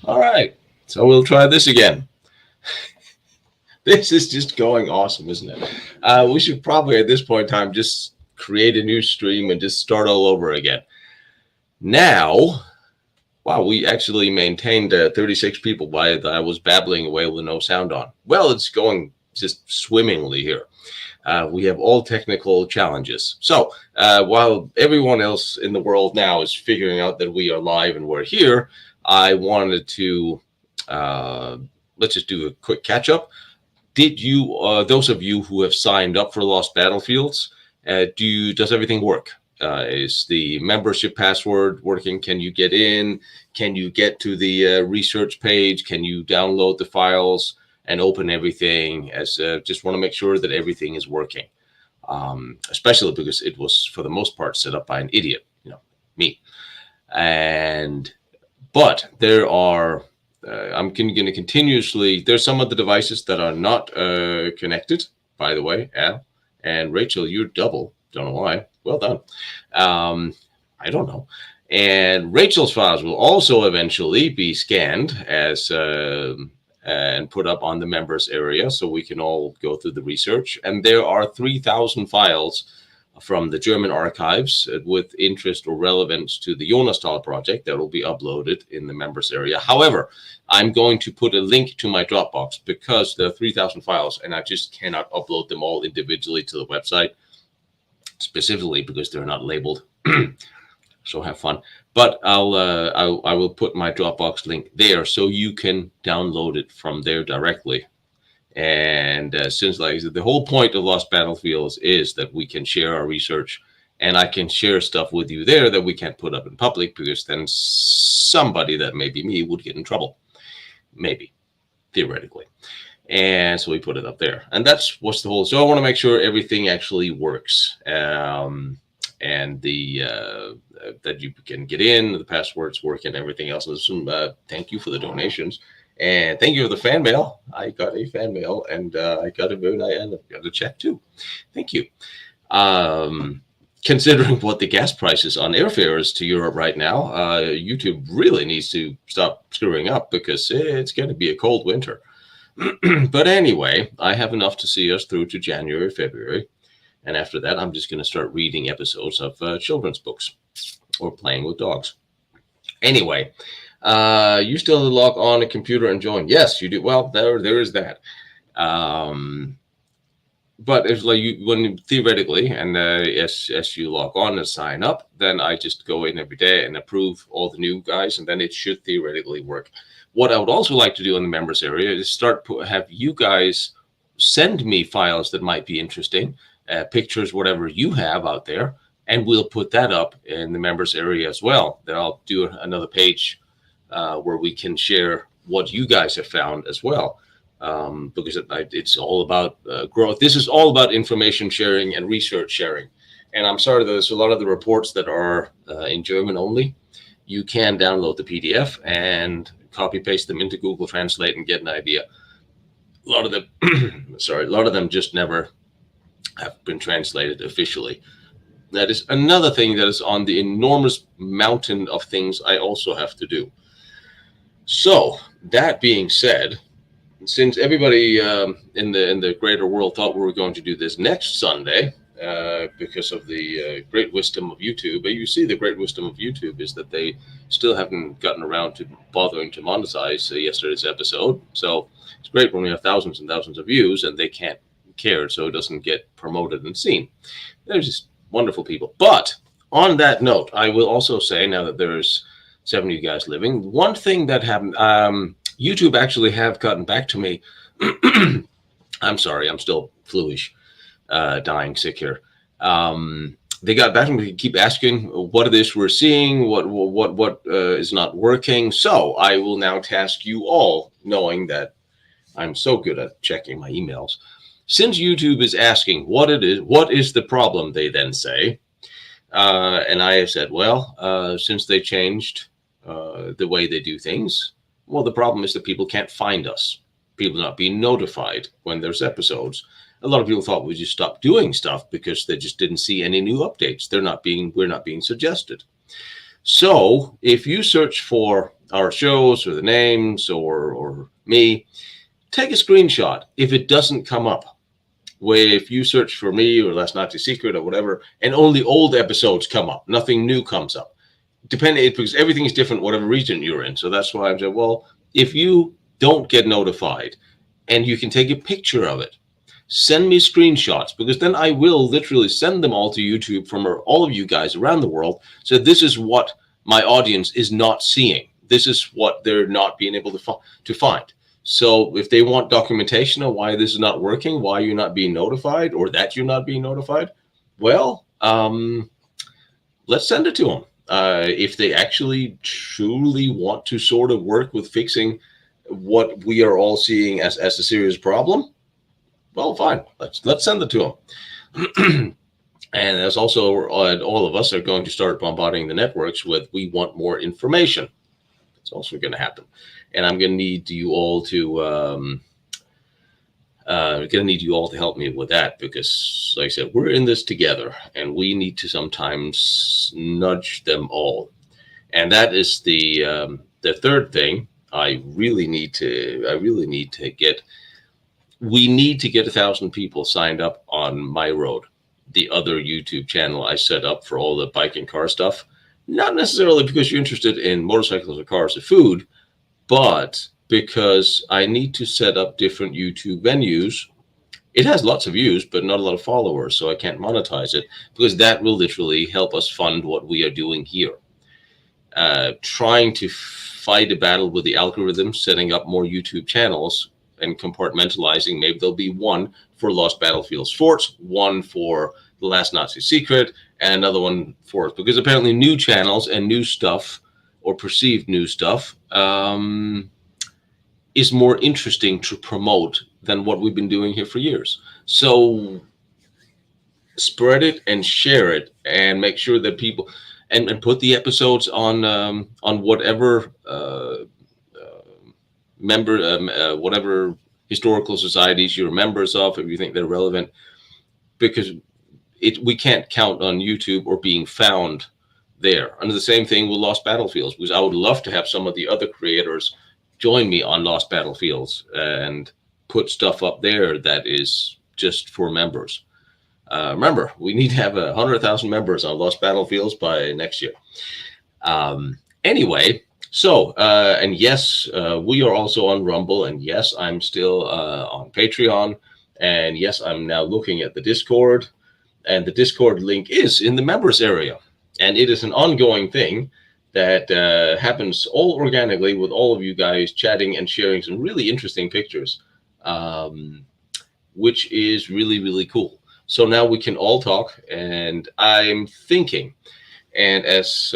All right. So we'll try this again. This is just going awesome, isn't it? We should probably at this point in time just create a new stream and just start all over again. Now, wow, we actually maintained 36 people while I was babbling away with no sound on. Well, it's going just swimmingly here. We have all technical challenges. So while everyone else in the world now is figuring out that we are live and we're here, I wanted to let's just do a quick catch up. Did you, those of you who have signed up for Lost Battlefields, does everything work? Is the membership password working? Can you get in? Can you get to the research page? Can you download the files and open everything? As just want to make sure that everything is working, especially because it was for the most part set up by an idiot, me. But there are. I'm going to continuously. There's some of the devices that are not connected. By the way, Al and Rachel, you're double. Don't know why. Well done. I don't know. And Rachel's files will also eventually be scanned as and put up on the members area, so we can all go through the research. And there are 3,000 files from the German archives with interest or relevance to the Jonastal project that will be uploaded in the members area. However, I'm going to put a link to my Dropbox because there are 3,000 files and I just cannot upload them all individually to the website, specifically because they're not labeled. So have fun. But I will put my Dropbox link there so you can download it from there directly. And since, like I said, the whole point of Lost Battlefields is that we can share our research, and I can share stuff with you there that we can't put up in public, because then somebody that may be me would get in trouble, maybe, theoretically. And so we put it up there, and that's what's the whole. So I want to make sure everything actually works, and that you can get in, the passwords work, and everything else. So, thank you for the donations. And thank you for the fan mail. I got a fan mail, and I got a vote, and I got a check too. Thank you. Considering what the gas prices on airfares to Europe right now, YouTube really needs to stop screwing up, because it's going to be a cold winter. But anyway, I have enough to see us through to January, February. And after that, I'm just going to start reading episodes of children's books or playing with dogs. Anyway. You still log on a computer and join? Yes, you do. Well, there is that. But if when theoretically, and as you log on and sign up, then I just go in every day and approve all the new guys, and then it should theoretically work. What I would also like to do in the members area is have you guys send me files that might be interesting, pictures, whatever you have out there, and we'll put that up in the members area as well. Then I'll do another page where we can share what you guys have found as well, because it's all about growth. This is all about information sharing and research sharing. And I'm sorry, there's a lot of the reports that are in German only. You can download the PDF and copy paste them into Google Translate and get an idea. A lot of them, a lot of them just never have been translated officially. That is another thing that is on the enormous mountain of things I also have to do. So that being said, since everybody in the greater world thought we were going to do this next Sunday because of the great wisdom of YouTube, but you see the great wisdom of YouTube is that they still haven't gotten around to bothering to monetize yesterday's episode. So it's great when we have thousands and thousands of views and they can't care, so it doesn't get promoted and seen. They're just wonderful people. But on that note, I will also say, now that there's 70 guys living, one thing that happened, YouTube actually have gotten back to me. I'm sorry, I'm still fluish, dying sick here. They got back to me, keep asking what it is we're seeing, what is not working. So I will now task you all, knowing that I'm so good at checking my emails. Since YouTube is asking what it is, what is the problem, they then say. And I have said, well, since they changed the way they do things, well, the problem is that people can't find us. People not being notified when there's episodes. A lot of people thought we just stopped doing stuff because they just didn't see any new updates. We're not being suggested. So if you search for our shows or the names or me, take a screenshot. If it doesn't come up, where if you search for me or Last Nazi Secret or whatever, and only old episodes come up, nothing new comes up. Depending, because everything is different, whatever region you're in. So that's why I'm saying, well, if you don't get notified and you can take a picture of it, send me screenshots, because then I will literally send them all to YouTube from all of you guys around the world. So this is what my audience is not seeing. This is what they're not being able to find. So if they want documentation of why this is not working, why you're not being notified, or that you're not being notified, well, let's send it to them. If they actually truly want to sort of work with fixing what we are all seeing as a serious problem, well, fine. Let's send it to them. And as also all of us are going to start bombarding the networks with, we want more information. It's also going to happen. And I'm going to need you all to help me with that, because, like I said, we're in this together, and we need to sometimes nudge them all. And that is the third thing. We need to get 1,000 people signed up on My Road, the other YouTube channel I set up for all the bike and car stuff. Not necessarily because you're interested in motorcycles or cars or food, but because I need to set up different YouTube venues. It has lots of views, but not a lot of followers, so I can't monetize it, because that will literally help us fund what we are doing here. Trying to fight a battle with the algorithm, setting up more YouTube channels and compartmentalizing. Maybe there'll be one for Lost Battlefield Sports, one for The Last Nazi Secret, and another one for us, because apparently new channels and new stuff, or perceived new stuff, is more interesting to promote than what we've been doing here for years. So spread it and share it, and make sure that people, and put the episodes on whatever whatever historical societies you're members of, if you think they're relevant, because we can't count on YouTube or being found there. And the same thing with Lost Battlefields, because I would love to have some of the other creators join me on Lost Battlefields and put stuff up there that is just for members. Remember, we need to have 100,000 members on Lost Battlefields by next year. Anyway, so, and yes, we are also on Rumble, and yes, I'm still on Patreon, and yes, I'm now looking at the Discord, and the Discord link is in the members area, and it is an ongoing thing that happens all organically, with all of you guys chatting and sharing some really interesting pictures, which is really, really cool. So now we can all talk, and I'm thinking, and as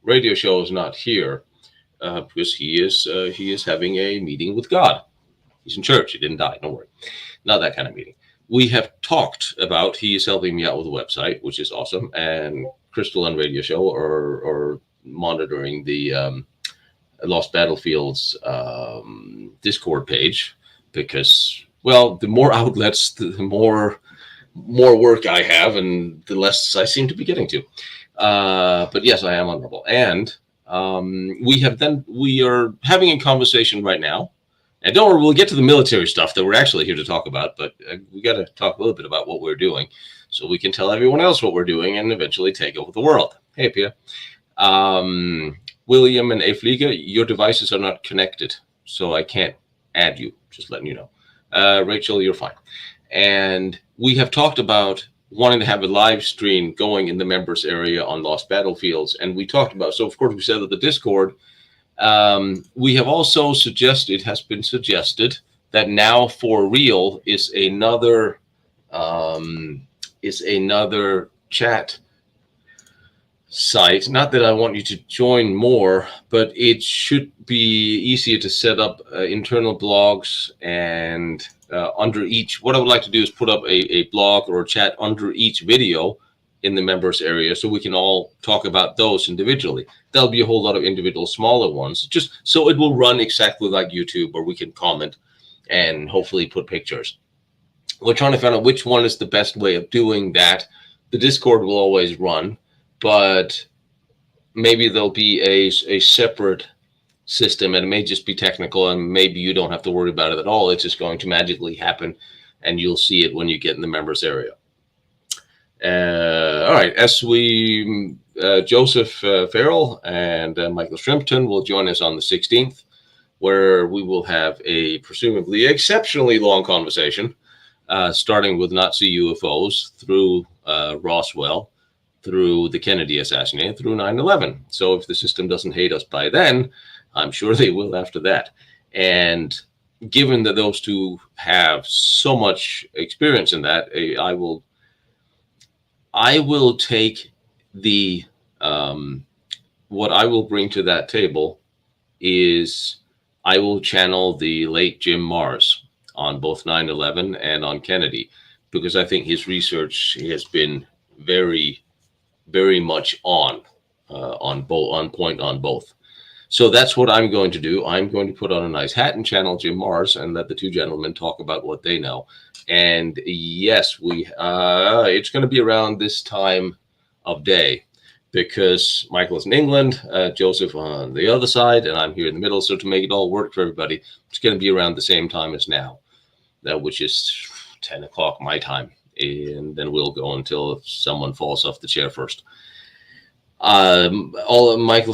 Radio Show is not here, because he is having a meeting with God. He's in church. He didn't die. Don't worry. Not that kind of meeting. We have talked about, he is helping me out with the website, which is awesome. And Crystal and Radio Show are monitoring the Lost Battlefields Discord page, because, well, the more outlets, the more work I have, and the less I seem to be getting to. But yes, I am on Rumble, and we are having a conversation right now. And don't worry, we'll get to the military stuff that we're actually here to talk about, but we got to talk a little bit about what we're doing, so we can tell everyone else what we're doing and eventually take over the world. Hey, Pia. William and Afliga, your devices are not connected, so I can't add you. Just letting you know. Rachel, you're fine. And we have talked about wanting to have a live stream going in the members area on Lost Battlefields. And we talked about, so of course we said that the Discord, we have also has been suggested that Now For Real is another chat site. Not that I want you to join more, but it should be easier to set up internal blogs, and under each, what I would like to do is put up a blog or a chat under each video in the members area, so we can all talk about those individually. There'll be a whole lot of individual smaller ones, just so it will run exactly like YouTube, where we can comment and hopefully put pictures. We're trying to find out which one is the best way of doing that. The Discord will always run, but maybe there'll be a separate system, and it may just be technical, and maybe you don't have to worry about it at all. It's just going to magically happen, and you'll see it when you get in the members area. All right, as we Joseph Farrell and Michael Shrimpton will join us on the 16th, where we will have a presumably exceptionally long conversation, starting with Nazi UFOs through Roswell, through the Kennedy assassination, through 9/11. So if the system doesn't hate us by then, I'm sure they will after that. And given that those two have so much experience in that, I will take the what I will bring to that table is I will channel the late Jim Marrs on both 9/11 and on Kennedy, because I think his research has been very, very much on point on both. So that's what I'm going to do. I'm going to put on a nice hat and channel Jim Marrs and let the two gentlemen talk about what they know. And yes, it's going to be around this time of day, because Michael's in England, Joseph on the other side, and I'm here in the middle. So to make it all work for everybody, it's going to be around the same time as now, which is 10 o'clock my time. And then we'll go until someone falls off the chair first. Oliver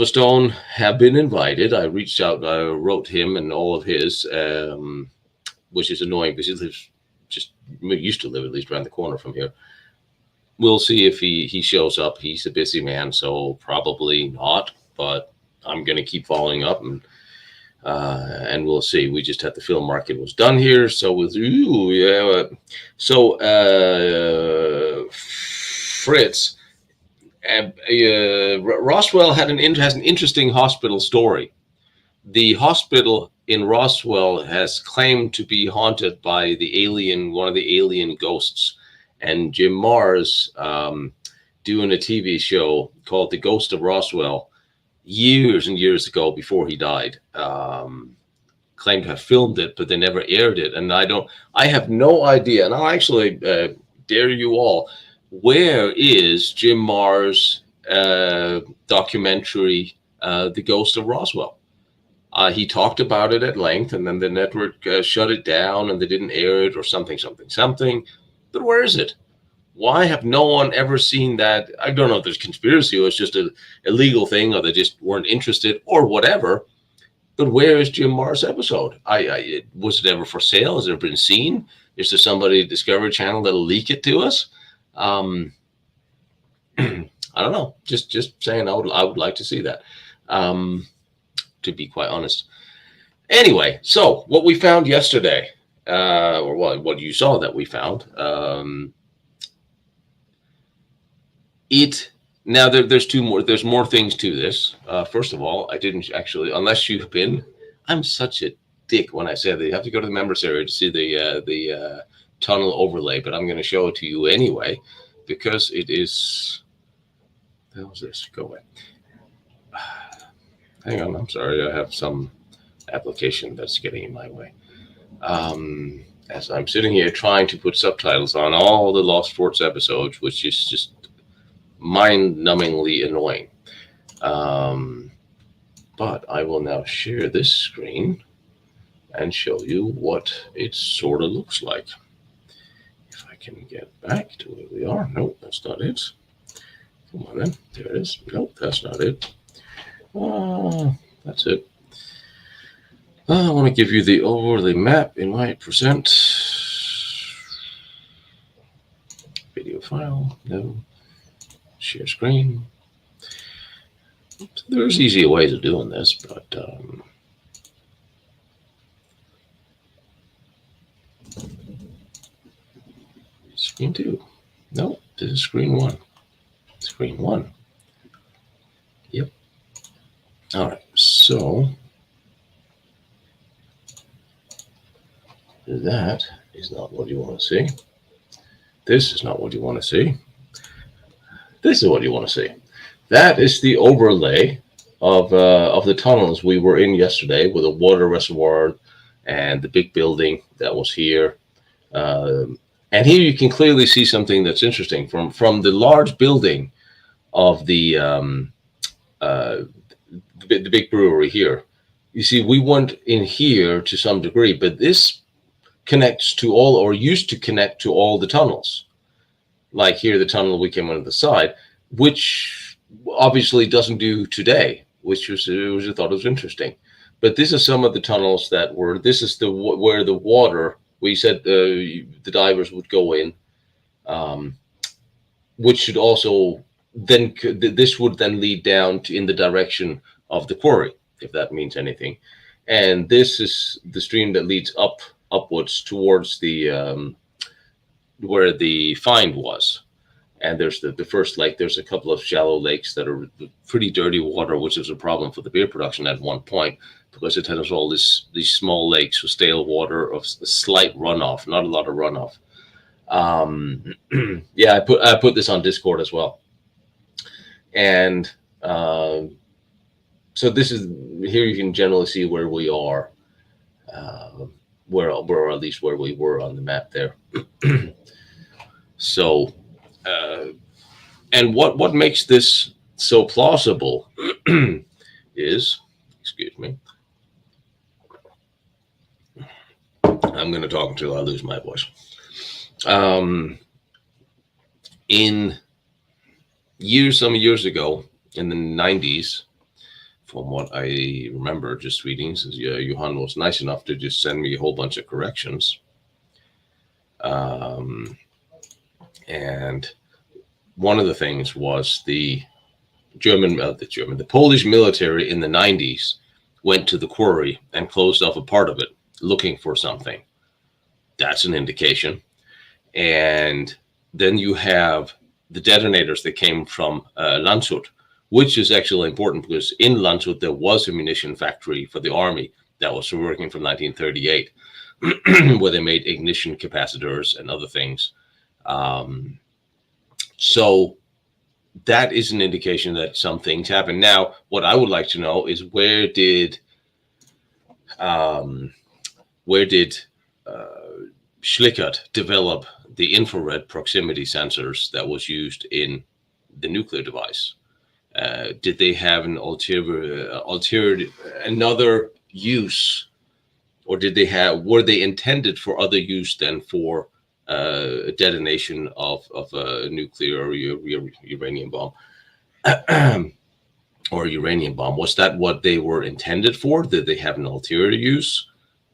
Stone have been invited. I reached out, I wrote him and all of his, which is annoying because he used to live at least around the corner from here. We'll see if he shows up. He's a busy man, so probably not, but I'm going to keep following up, and we'll see. We just had the film market was done here, so Fritz. Roswell has an interesting hospital story. The hospital in Roswell has claimed to be haunted by one of the alien ghosts, and Jim Marrs, doing a TV show called The Ghost of Roswell years and years ago before he died, claimed to have filmed it, but they never aired it. And I have no idea. And I'll actually dare you all. Where is Jim Marrs' documentary, The Ghost of Roswell? He talked about it at length, and then the network shut it down, and they didn't air it, or something. But where is it? Why have no one ever seen that? I don't know if there's conspiracy, or it's just a legal thing, or they just weren't interested, or whatever. But where is Jim Marrs' episode? Was it ever for sale? Has it been seen? Is there somebody at Discovery Channel that'll leak it to us? I don't know. Just saying, I would like to see that. To be quite honest. Anyway, so what we found yesterday, or what you saw that we found, now there's two more. There's more things to this. First of all, I didn't actually, unless you've been. I'm such a dick when I say that you have to go to the members area to see the tunnel overlay, but I'm going to show it to you anyway, because it is. What was this? Go away. Hang on, I'm sorry. I have some application that's getting in my way. As I'm sitting here trying to put subtitles on all the Lost Forts episodes, which is just mind-numbingly annoying. But I will now share this screen and show you what it sort of looks like. If I can get back to where we are. Nope, that's not it. Come on then. There it is. Nope, that's not it. That's it. I want to give you the overlay map in my present. Video file. No. Share screen. There's easier ways of doing this, but screen 2. No, this is screen 1. Screen 1. Yep. All right, so that is not what you want to see. This is not what you want to see. This is what you want to see. That is the overlay of the tunnels we were in yesterday, with a water reservoir and the big building that was here. And here you can clearly see something that's interesting from the large building of the uh, the big brewery here. You see, we went in here to some degree, but this connects to all, or used to connect to all the tunnels. Like here, the tunnel we came on the side, which obviously doesn't do today, which I thought was interesting. But this is some of the tunnels that were. This is the where the water. We said the divers would go in, um, which should also then this would then lead down to in the direction of the quarry, if that means anything. And this is the stream that leads upwards towards the where the find was. And there's the first lake. There's a couple of shallow lakes that are pretty dirty water, which was a problem for the beer production at one point because it has all these small lakes with stale water of slight runoff, not a lot of runoff. Yeah, I put this on Discord as well, and so this is here. You can generally see where we are, where at least where we were on the map there. So, and what makes this so plausible is, excuse me, I'm going to talk until I lose my voice. Some years ago, in the 90s, from what I remember just reading, since Johan was nice enough to just send me a whole bunch of corrections. And one of the things was the Polish military in the 90s went to the quarry and closed off a part of it, looking for something. That's an indication. And then you have the detonators that came from Landshut, which is actually important because in Landshut there was a munition factory for the army that was working from 1938, where they made ignition capacitors and other things. So that is an indication that some things happen. Now, what I would like to know is where did Schlickert develop the infrared proximity sensors that was used in the nuclear device? Did they have an another use, or were they intended for other use than for detonation of a nuclear or uranium bomb? Or uranium bomb? Was that what they were intended for? Did they have an ulterior use?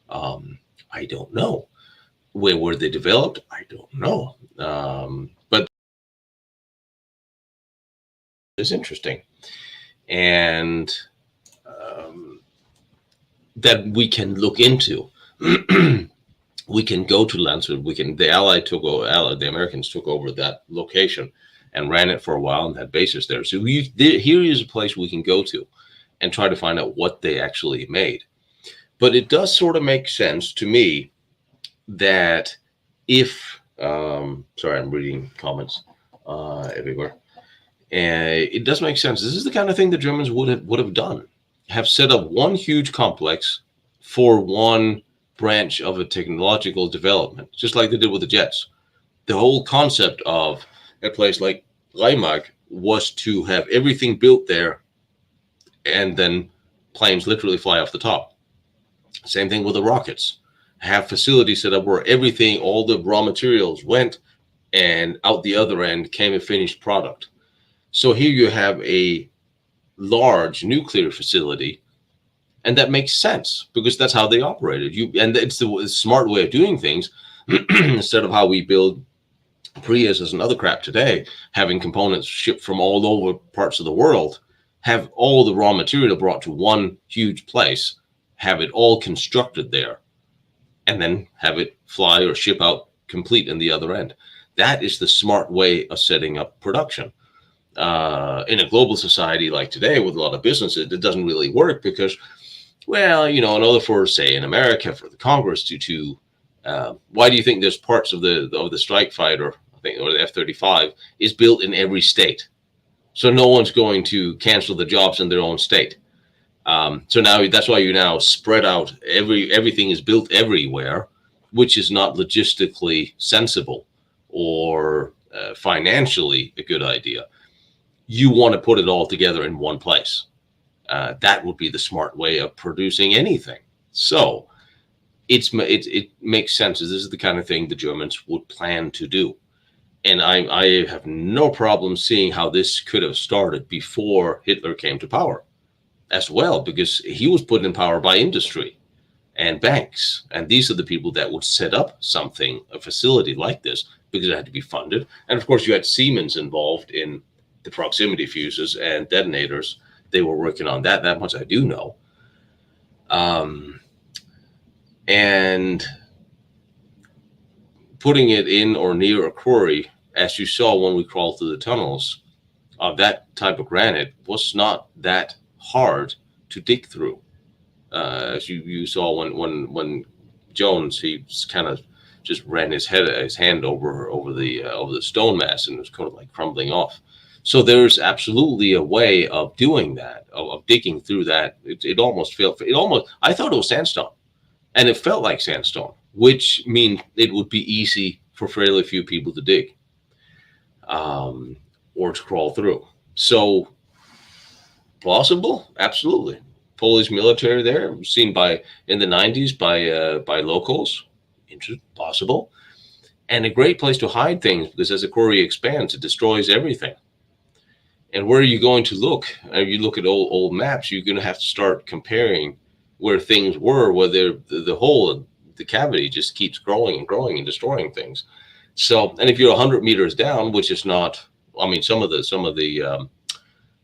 I don't know. Where were they developed? I don't know. But it's interesting. And that we can look into. We can go to Landshut. The Americans took over that location and ran it for a while and had bases there. So here is a place we can go to and try to find out what they actually made. But it does sort of make sense to me that if, sorry, I'm reading comments everywhere. And it does make sense. This is the kind of thing the Germans would have done. Have set up one huge complex for one branch of a technological development, just like they did with the jets. The whole concept of a place like Reimark was to have everything built there and then planes literally fly off the top. Same thing with the rockets. Have facilities set up where everything, all the raw materials went, and out the other end came a finished product. So here you have a large nuclear facility, and that makes sense because that's how they operated. And it's the smart way of doing things instead of how we build Priuses and other crap today, having components shipped from all over parts of the world, have all the raw material brought to one huge place, have it all constructed there, and then have it fly or ship out complete in the other end. That is the smart way of setting up production. In a global society like today with a lot of businesses, it doesn't really work because, well, in order for, say, in America, for the Congress to why do you think there's parts of the strike fighter, I think, or the F-35 is built in every state? So no one's going to cancel the jobs in their own state. So now that's why you now spread out. Everything is built everywhere, which is not logistically sensible or financially a good idea. you want to put it all together in one place. That would be the smart way of producing anything. So it makes sense. This is the kind of thing the Germans would plan to do. And I have no problem seeing how this could have started before Hitler came to power as well, because he was put in power by industry and banks. And these are the people that would set up something, a facility like this, because it had to be funded. And of course, you had Siemens involved in the proximity fuses and detonators. They were working on that. That much I do know. And putting it in or near a quarry, as you saw when we crawled through the tunnels, of that type of granite was not that hard to dig through. As you saw when Jones, he kind of just ran his hand over the stone mass, and it was kind of like crumbling off. So there's absolutely a way of doing that, of digging through that. It almost felt, I thought it was sandstone, and it felt like sandstone, which means it would be easy for fairly few people to dig, or to crawl through. So plausible, absolutely. Polish military there, seen in the 90s by locals, possible, and a great place to hide things, because as the quarry expands, it destroys everything. And where are you going to look? If you look at old maps, you're going to have to start comparing where things were, where the hole, the cavity just keeps growing and growing and destroying things. So, and if you're 100 meters down, which is not, I mean, some of the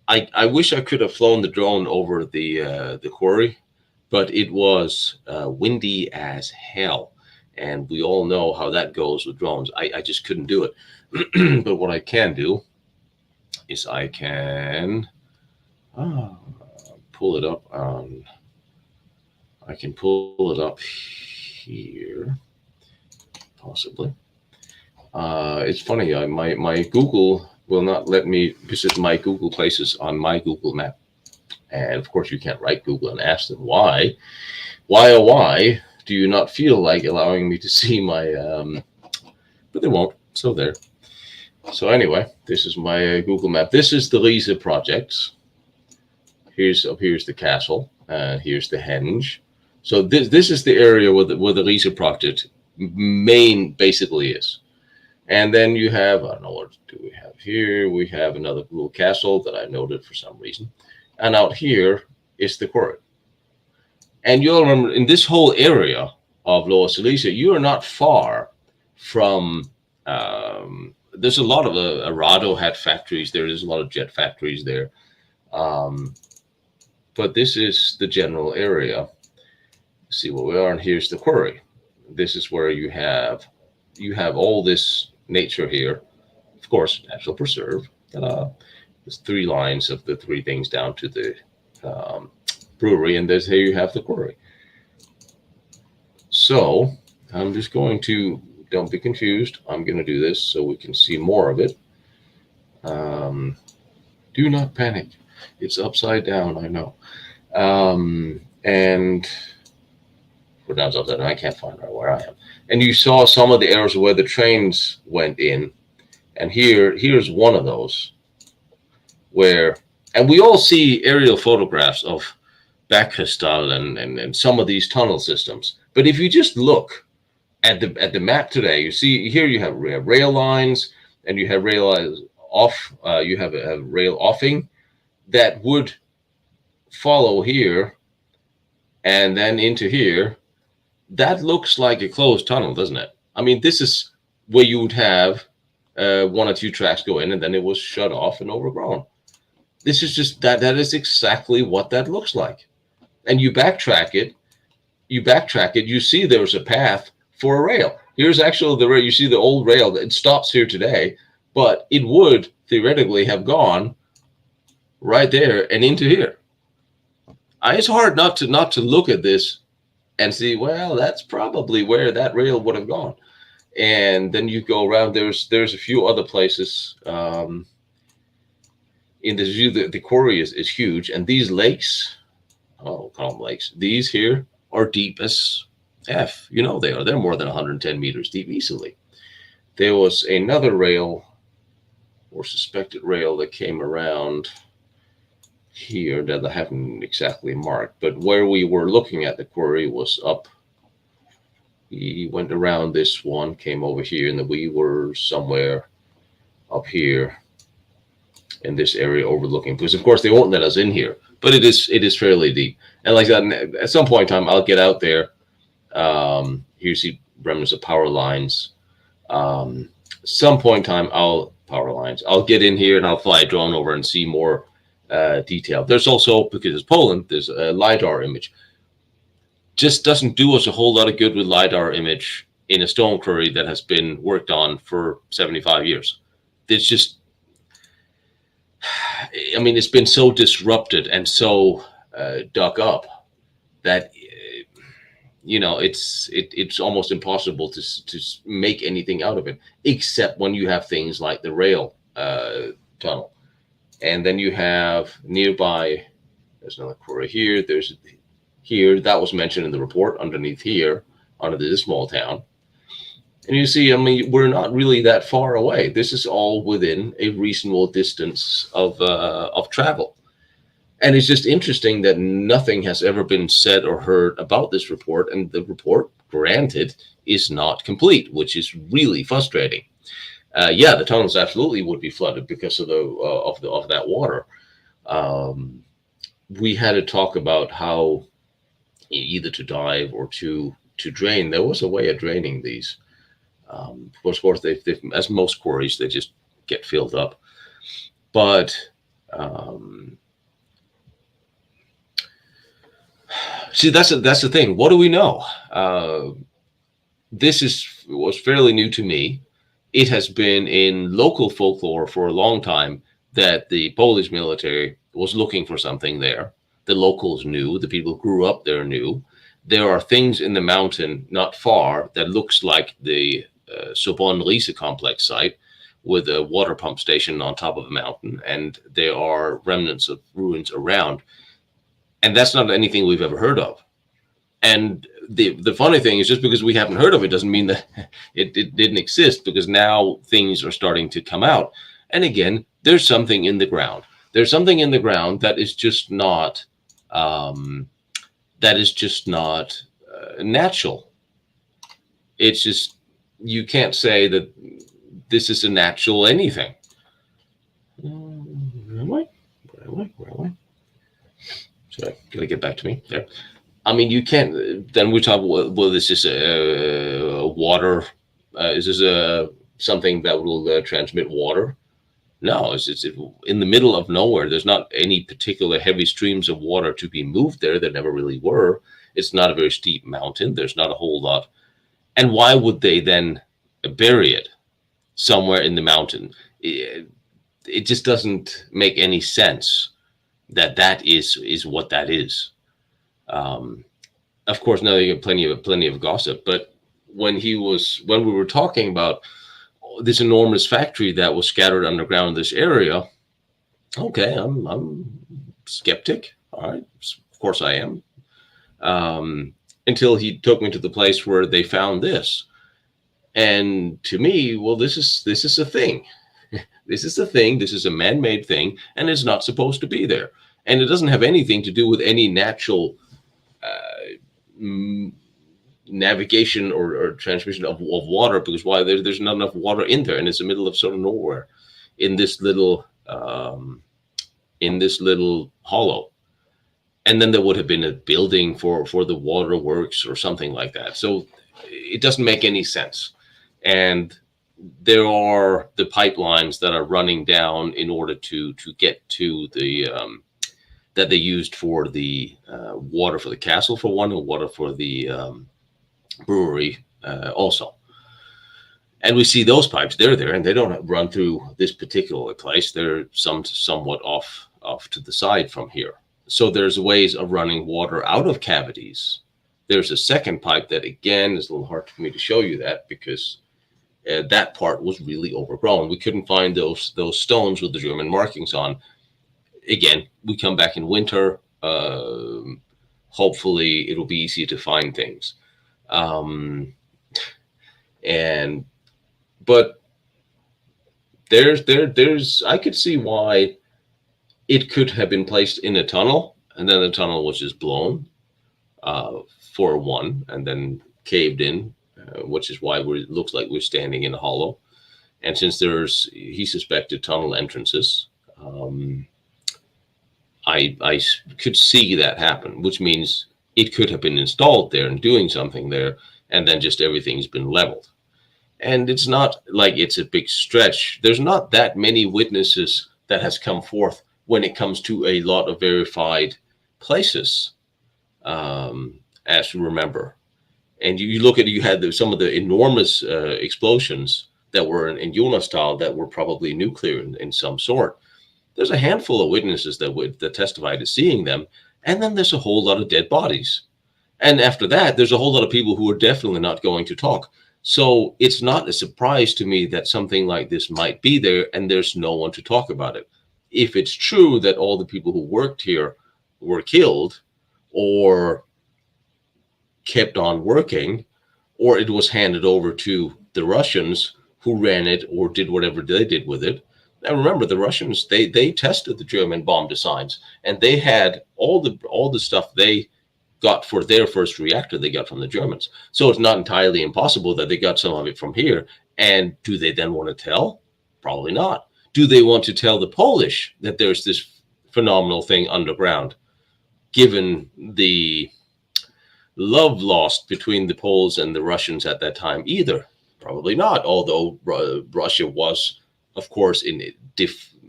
I wish I could have flown the drone over the quarry, but it was windy as hell, and we all know how that goes with drones. I just couldn't do it. But what I can do is I can pull it up on. I can pull it up here, possibly. It's funny. My Google will not let me visit my Google places on my Google map. And of course, you can't write Google and ask them why. Why, oh, why do you not feel like allowing me to see my, but they won't. So there. So anyway, this is my Google map. This is the Riese projects. Here's the castle. Here's the henge. So this is the area where the Riese project main basically is. And then you have, I don't know, what do we have here? We have another little castle that I noted for some reason. And out here is the quarry. And you'll remember, in this whole area of Lower Silesia, you are not far from, there's a lot of Arado had factories there. There's a lot of jet factories there. But this is the general area. Let's see where we are. And here's the quarry. This is where you have all this nature here, of course, natural preserve. There's 3 lines of the 3 things down to the brewery, and here you have the quarry. So I'm just going to, don't be confused, I'm going to do this so we can see more of it. Do not panic. It's upside down, I know. And we're down upside down. I can't find out where I am. And you saw some of the areas where the trains went in. And here's one of those where, and we all see aerial photographs of Bergkristall and some of these tunnel systems. But if you just look at the map today, you see here you have rail lines, and you have rail lines off. You have a rail offing that would follow here and then into here. That looks like a closed tunnel, doesn't it? I mean, this is where you would have 1 or 2 tracks go in, and then it was shut off and overgrown. This is just that is exactly what that looks like. And you backtrack it, you see there's a path for a rail. Here's actually the rail. You see the old rail. It stops here today, but it would theoretically have gone right there and into here. It's hard not to look at this and see, well, that's probably where that rail would have gone. And then you go around. There's a few other places. In the zoo, the quarry is huge, and these lakes, call them lakes. These here are deep as F. You know they are. They're more than 110 meters deep easily. There was another rail or suspected rail that came around here that I haven't exactly marked, but where we were looking at the quarry was up. He went around this one, came over here, and then we were somewhere up here in this area overlooking, because of course they won't let us in here, but it is fairly deep. And like that, at some point in time, I'll get out there. Here you see remnants of power lines. Some point in time, I'll get in here and I'll fly a drone over and see more detail. There's also, because it's Poland, there's a LiDAR image. Just doesn't do us a whole lot of good with LiDAR image in a stone quarry that has been worked on for 75 years. It's just, I mean, it's been so disrupted and so dug up that it's almost impossible to make anything out of it, except when you have things like the rail tunnel. And then you have nearby, there's another quarry here, there's here, that was mentioned in the report underneath here, under this small town. And you see, I mean, we're not really that far away. This is all within a reasonable distance of travel. And it's just interesting that nothing has ever been said or heard about this report. And the report, granted, is not complete, which is really frustrating. Yeah, the tunnels absolutely would be flooded because of of that water. We had to talk about how either to dive or to drain. There was a way of draining these. Of course, they as most quarries, they just get filled up. But see, that's the thing. What do we know? This was fairly new to me. It has been in local folklore for a long time that the Polish military was looking for something there. The locals knew. The people who grew up there knew. There are things in the mountain not far that looks like the Sobon-Riese complex site with a water pump station on top of a mountain, and there are remnants of ruins around. And that's not anything we've ever heard of. And the funny thing is, just because we haven't heard of it doesn't mean that it didn't exist, because now things are starting to come out. And again, there's something in the ground. There's something in the ground that is just not natural. It's just, you can't say that this is a natural anything. Where am I? Sorry, gotta get back to me there. I mean, you can't. Then we talk. Well, this is water. Is this something that will transmit water? No, it's in the middle of nowhere. There's not any particular heavy streams of water to be moved there. There never really were. It's not a very steep mountain. There's not a whole lot. And why would they then bury it somewhere in the mountain? It just doesn't make any sense that is what that is. Of course, now you have plenty of gossip. But when we were talking about this enormous factory that was scattered underground in this area, okay, I'm skeptic. All right, of course I am. Until he took me to the place where they found this, and to me, well, this is a thing. This is a thing. This is a man-made thing, and it's not supposed to be there. And it doesn't have anything to do with any natural navigation or transmission of water, because why? There's not enough water in there, and it's the middle of sort of nowhere, in this little hollow. And then there would have been a building for the waterworks or something like that. So it doesn't make any sense. And there are the pipelines that are running down in order to get to the that they used for the water for the castle, for one, and water for the brewery also. And we see those pipes, they're there, and they don't run through this particular place. They're somewhat off to the side from here. So there's ways of running water out of cavities. There's a second pipe that, again, is a little hard for me to show you that, because that part was really overgrown. We couldn't find those stones with the German markings on. Again, we come back in winter. Hopefully, it'll be easy to find things. But there's I could see why it could have been placed in a tunnel, and then the tunnel was just blown for one, and then caved in, which is why it looks like we're standing in a hollow. And since he suspected tunnel entrances, I could see that happen, which means it could have been installed there and doing something there, and then just everything's been leveled. And it's not like it's a big stretch. There's not that many witnesses that has come forth when it comes to a lot of verified places, as you remember. And you look at, you had some of the enormous explosions that were in Jonastal that were probably nuclear in some sort. There's a handful of witnesses that testified to seeing them, and then there's a whole lot of dead bodies. And after that, there's a whole lot of people who are definitely not going to talk. So it's not a surprise to me that something like this might be there, and there's no one to talk about it. If it's true that all the people who worked here were killed, or kept on working, or it was handed over to the Russians who ran it or did whatever they did with it. Now remember, the Russians, they tested the German bomb designs, and they had all the stuff they got for their first reactor they got from the Germans. So it's not entirely impossible that they got some of it from here. And do they then want to tell? Probably not. Do they want to tell the Polish that there's this phenomenal thing underground, given the love lost between the Poles and the Russians at that time? Either. Probably not, although Russia was, of course, in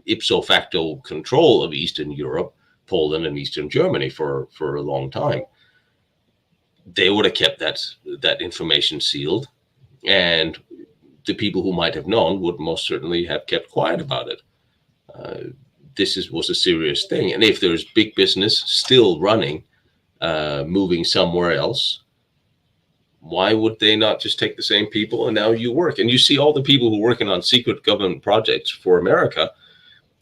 ipso facto control of Eastern Europe, Poland and Eastern Germany for a long time. They would have kept that information sealed, and the people who might have known would most certainly have kept quiet about it. This was a serious thing, and if there's big business still running, moving somewhere else, why would they not just take the same people and now you work? And you see all the people who are working on secret government projects for America.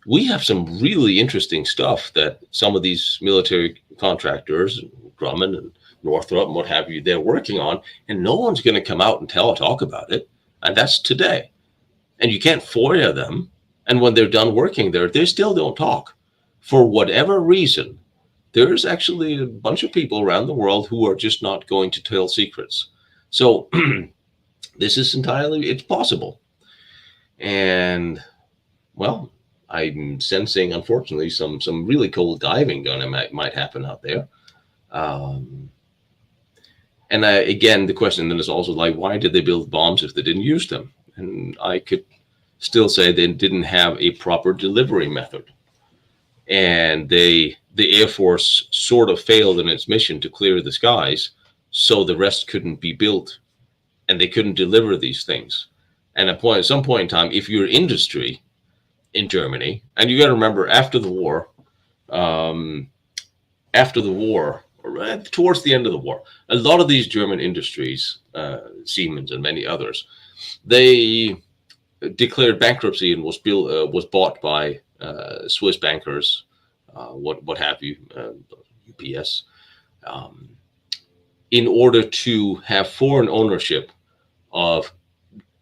We have some really interesting stuff that some of these military contractors, Grumman and Northrop and what have you, they're working on, and no one's going to come out and talk about it. And that's today. And you can't FOIA them. And when they're done working there, they still don't talk. For whatever reason, there's actually a bunch of people around the world who are just not going to tell secrets. So this is it's possible. And, well, I'm sensing, unfortunately, some really cold diving might happen out there. And again, the question then is also like, why did they build bombs if they didn't use them? And I could still say they didn't have a proper delivery method. And the Air Force sort of failed in its mission to clear the skies, so the rest couldn't be built, and they couldn't deliver these things. And at some point in time, if you're industry in Germany, and you got to remember, after the war, or towards the end of the war, a lot of these German industries, Siemens and many others, they declared bankruptcy and was bought by Swiss bankers, what have you, UPS, in order to have foreign ownership of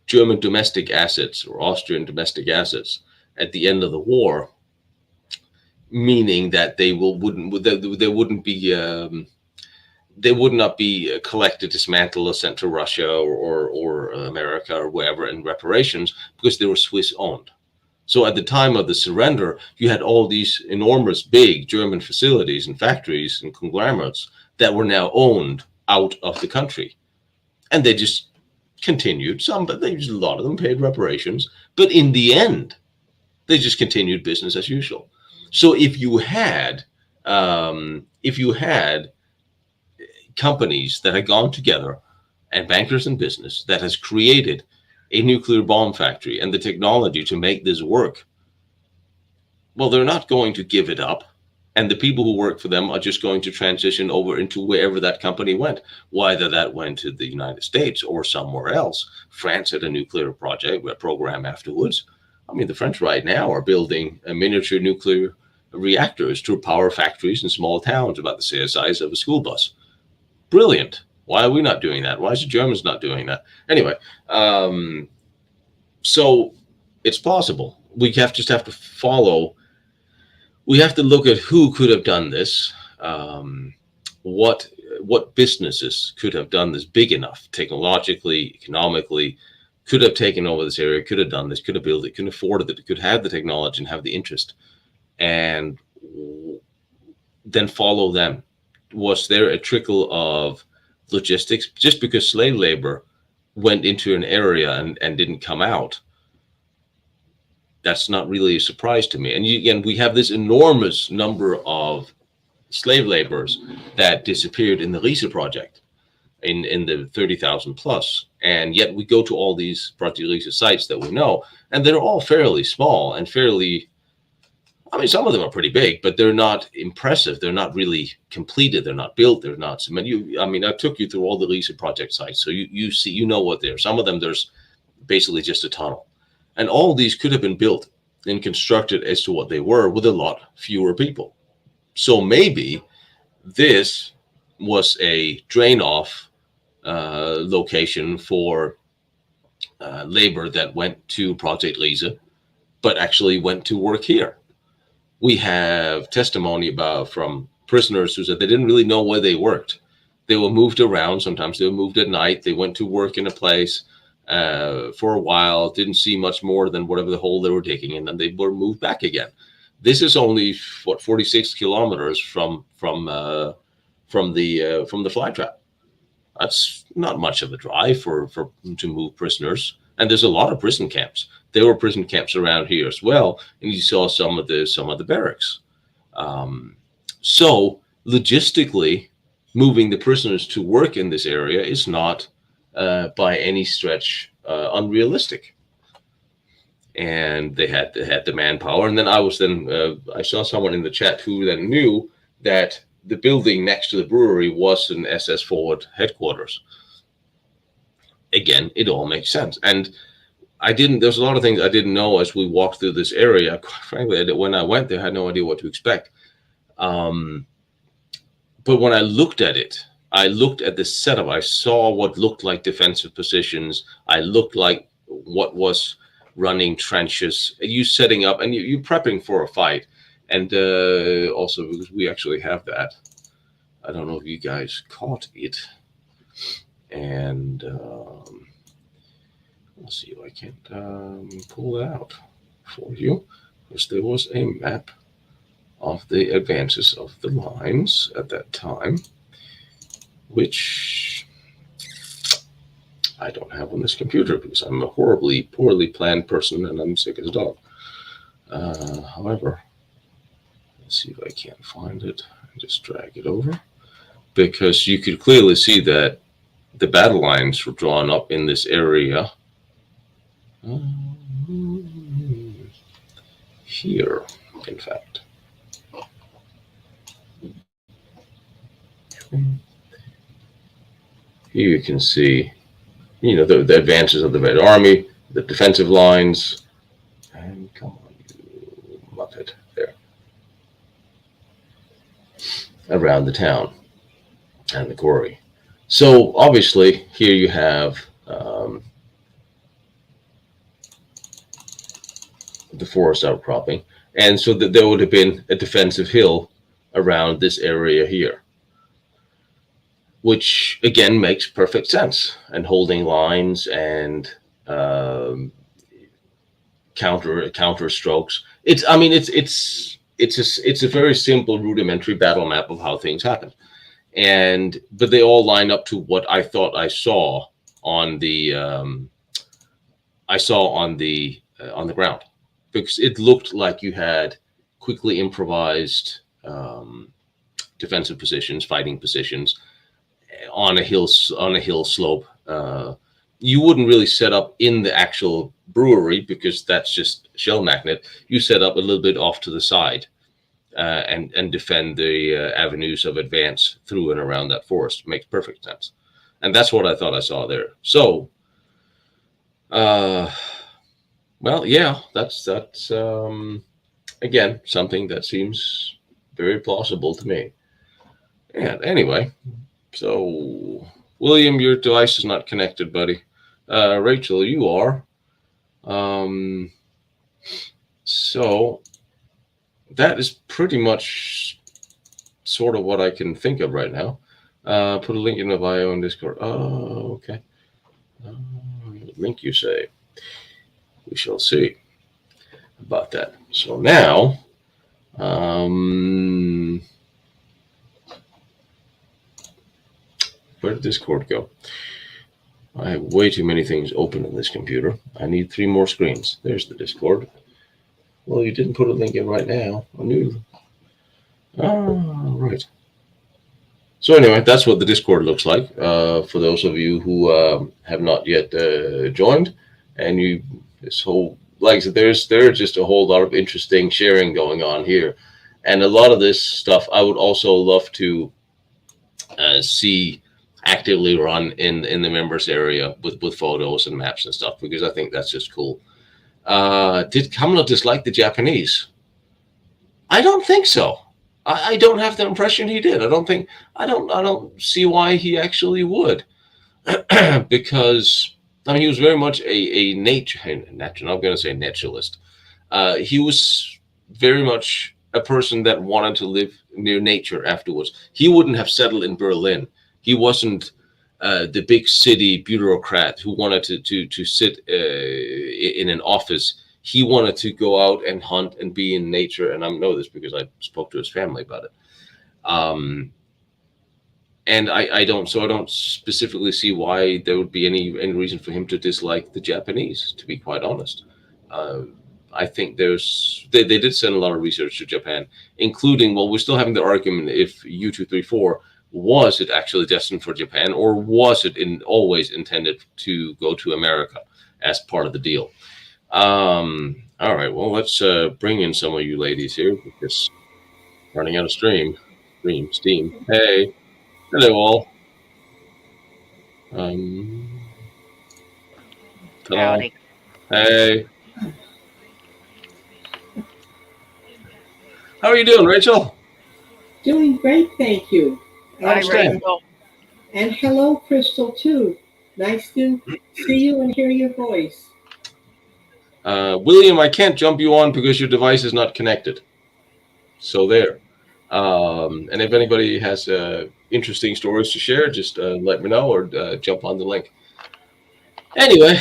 German domestic assets or Austrian domestic assets at the end of the war, meaning that they would not be collected, dismantled, or sent to Russia or America or wherever in reparations, because they were Swiss owned. So at the time of the surrender, you had all these enormous big German facilities and factories and conglomerates that were now owned out of the country. And they just continued, but a lot of them paid reparations. But in the end, they just continued business as usual. So if you had companies that had gone together, and bankers in business, that has created a nuclear bomb factory and the technology to make this work, well, they're not going to give it up. And the people who work for them are just going to transition over into wherever that company went, whether that went to the United States or somewhere else. France had a nuclear program afterwards. I mean, the French right now are building a miniature nuclear reactors to power factories in small towns about the size of a school bus. Brilliant. Why are we not doing that? Why is the Germans not doing that? Anyway, so it's possible. we have to follow. We have to look at who could have done this. What businesses could have done this big enough, technologically, economically, could have taken over this area, could have done this, could have built it, could have afforded it, could have the technology and have the interest, and then follow them. Was there a trickle of logistics? Just because slave labor went into an area and didn't come out, that's not really a surprise to me. And again, we have this enormous number of slave laborers that disappeared in the Riese project in the 30,000 plus. And yet we go to all these Project Riese sites that we know, and they're all fairly small and fairly, I mean, some of them are pretty big, but they're not impressive. They're not really completed. They're not built. They're not cement. I mean, I took you through all the Riese project sites. So you see, you know what they're. Some of them, there's basically just a tunnel. And all these could have been built and constructed as to what they were with a lot fewer people. So maybe this was a drain off location for labor that went to Project Riese, but actually went to work here. We have testimony from prisoners who said they didn't really know where they worked. They were moved around. Sometimes they were moved at night. They went to work in a place for a while, didn't see much more than whatever the hole they were digging, and then they were moved back again. This is only 46 kilometers from the fly trap. That's not much of a drive to move prisoners. And there's a lot of prison camps. There were prison camps around here as well, and you saw some of the barracks. So logistically, moving the prisoners to work in this area is not by any stretch unrealistic. And they had the manpower. And then I saw someone in the chat who then knew that the building next to the brewery was an SS Forward headquarters. Again, it all makes sense. And there's a lot of things I didn't know as we walked through this area. Quite frankly, when I went there, I had no idea what to expect. But when I looked at it, I looked at the setup. I saw what looked like defensive positions. I looked like what was running trenches. You setting up and you prepping for a fight. And also because we actually have that. I don't know if you guys caught it. And let's see if I can't pull it out for you. Because there was a map of the advances of the lines at that time, which I don't have on this computer because I'm a horribly, poorly planned person and I'm sick as a dog. However, let's see if I can't find it and just drag it over, because you could clearly see that the battle lines were drawn up in this area here, in fact. Here you can see, the advances of the Red Army, the defensive lines, and come on, you muppet, there, around the town and the quarry. So obviously here you have the forest outcropping, and so that there would have been a defensive hill around this area here, which again makes perfect sense, and holding lines and counter strokes. It's a very simple rudimentary battle map of how things happen, but they all line up to what I thought I saw on the ground, because it looked like you had quickly improvised defensive positions, fighting positions on a hill slope. You wouldn't really set up in the actual brewery because that's just shell magnet. You set up a little bit off to the side and defend the avenues of advance through and around that forest. Makes perfect sense, and that's what I thought I saw there. So, well, yeah, that's again something that seems very plausible to me. And anyway, so William, your device is not connected, buddy. Rachel, you are. So that is pretty much sort of what I can think of right now. Put a link in the bio in Discord. Oh, okay. Uh, Link, you say? We shall see about that. So now, where did Discord go? I have way too many things open on this computer. I need 3 more screens. There's the Discord. Well, you didn't put a link in right now. I knew. Ah, right. So anyway, that's what the Discord looks like. For those of you who have not yet joined, and you this whole like I said, there's just a whole lot of interesting sharing going on here, and a lot of this stuff I would also love to see actively run in the members area with photos and maps and stuff, because I think that's just cool. Did Kamala dislike the Japanese? I don't think so. I don't have the impression he did. I don't see why he actually would. Because I mean he was very much a nature I'm gonna say naturalist. He was very much a person that wanted to live near nature afterwards. He wouldn't have settled in Berlin. He wasn't the big city bureaucrat who wanted to sit in an office. He wanted to go out and hunt and be in nature. And I know this because I spoke to his family about it. And I don't specifically see why there would be any reason for him to dislike the Japanese, to be quite honest. I think they did send a lot of research to Japan, including, well, we're still having the argument if U-234 was it actually destined for Japan, or was it always intended to go to America as part of the deal? All right, well, let's bring in some of you ladies here because running out of steam. Hey, hello all. Hello. Howdy. Hey. How are you doing, Rachel? Doing great, thank you. Hi, Outstanding. Rachel. And hello, Crystal, too. Nice to see you and hear your voice. William, I can't jump you on because your device is not connected. So there. And if anybody has interesting stories to share, just let me know or jump on the link. Anyway,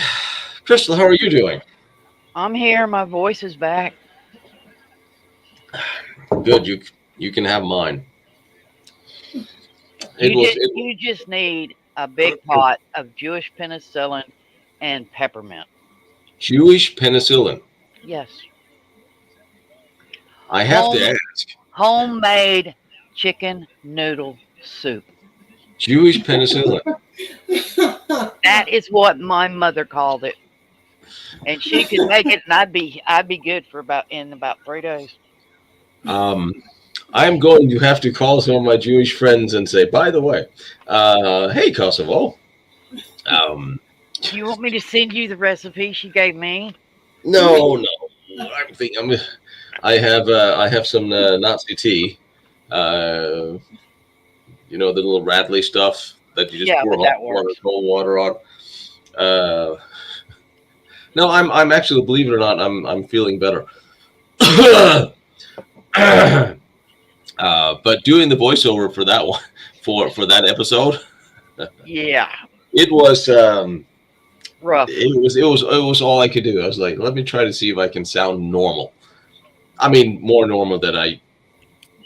Crystal, how are you doing? I'm here. My voice is back. Good. You can have mine. You just need a big pot of Jewish penicillin and peppermint. Jewish penicillin. Yes. I have to ask. Homemade chicken noodle soup. Jewish penicillin. That is what my mother called it. And she could make it, and I'd be good for about 3 days. I'm going to have to call some of my Jewish friends and say, by the way, hey Kosovo. Do you want me to send you the recipe she gave me? No. I have some Nazi tea. The little rattly stuff that you just pour cold water on. No, I'm actually, believe it or not, I'm feeling better. But doing the voiceover for that one, for that episode, yeah, it was rough. It was all I could do. I was like, let me try to see if I can sound normal. I mean, more normal than I.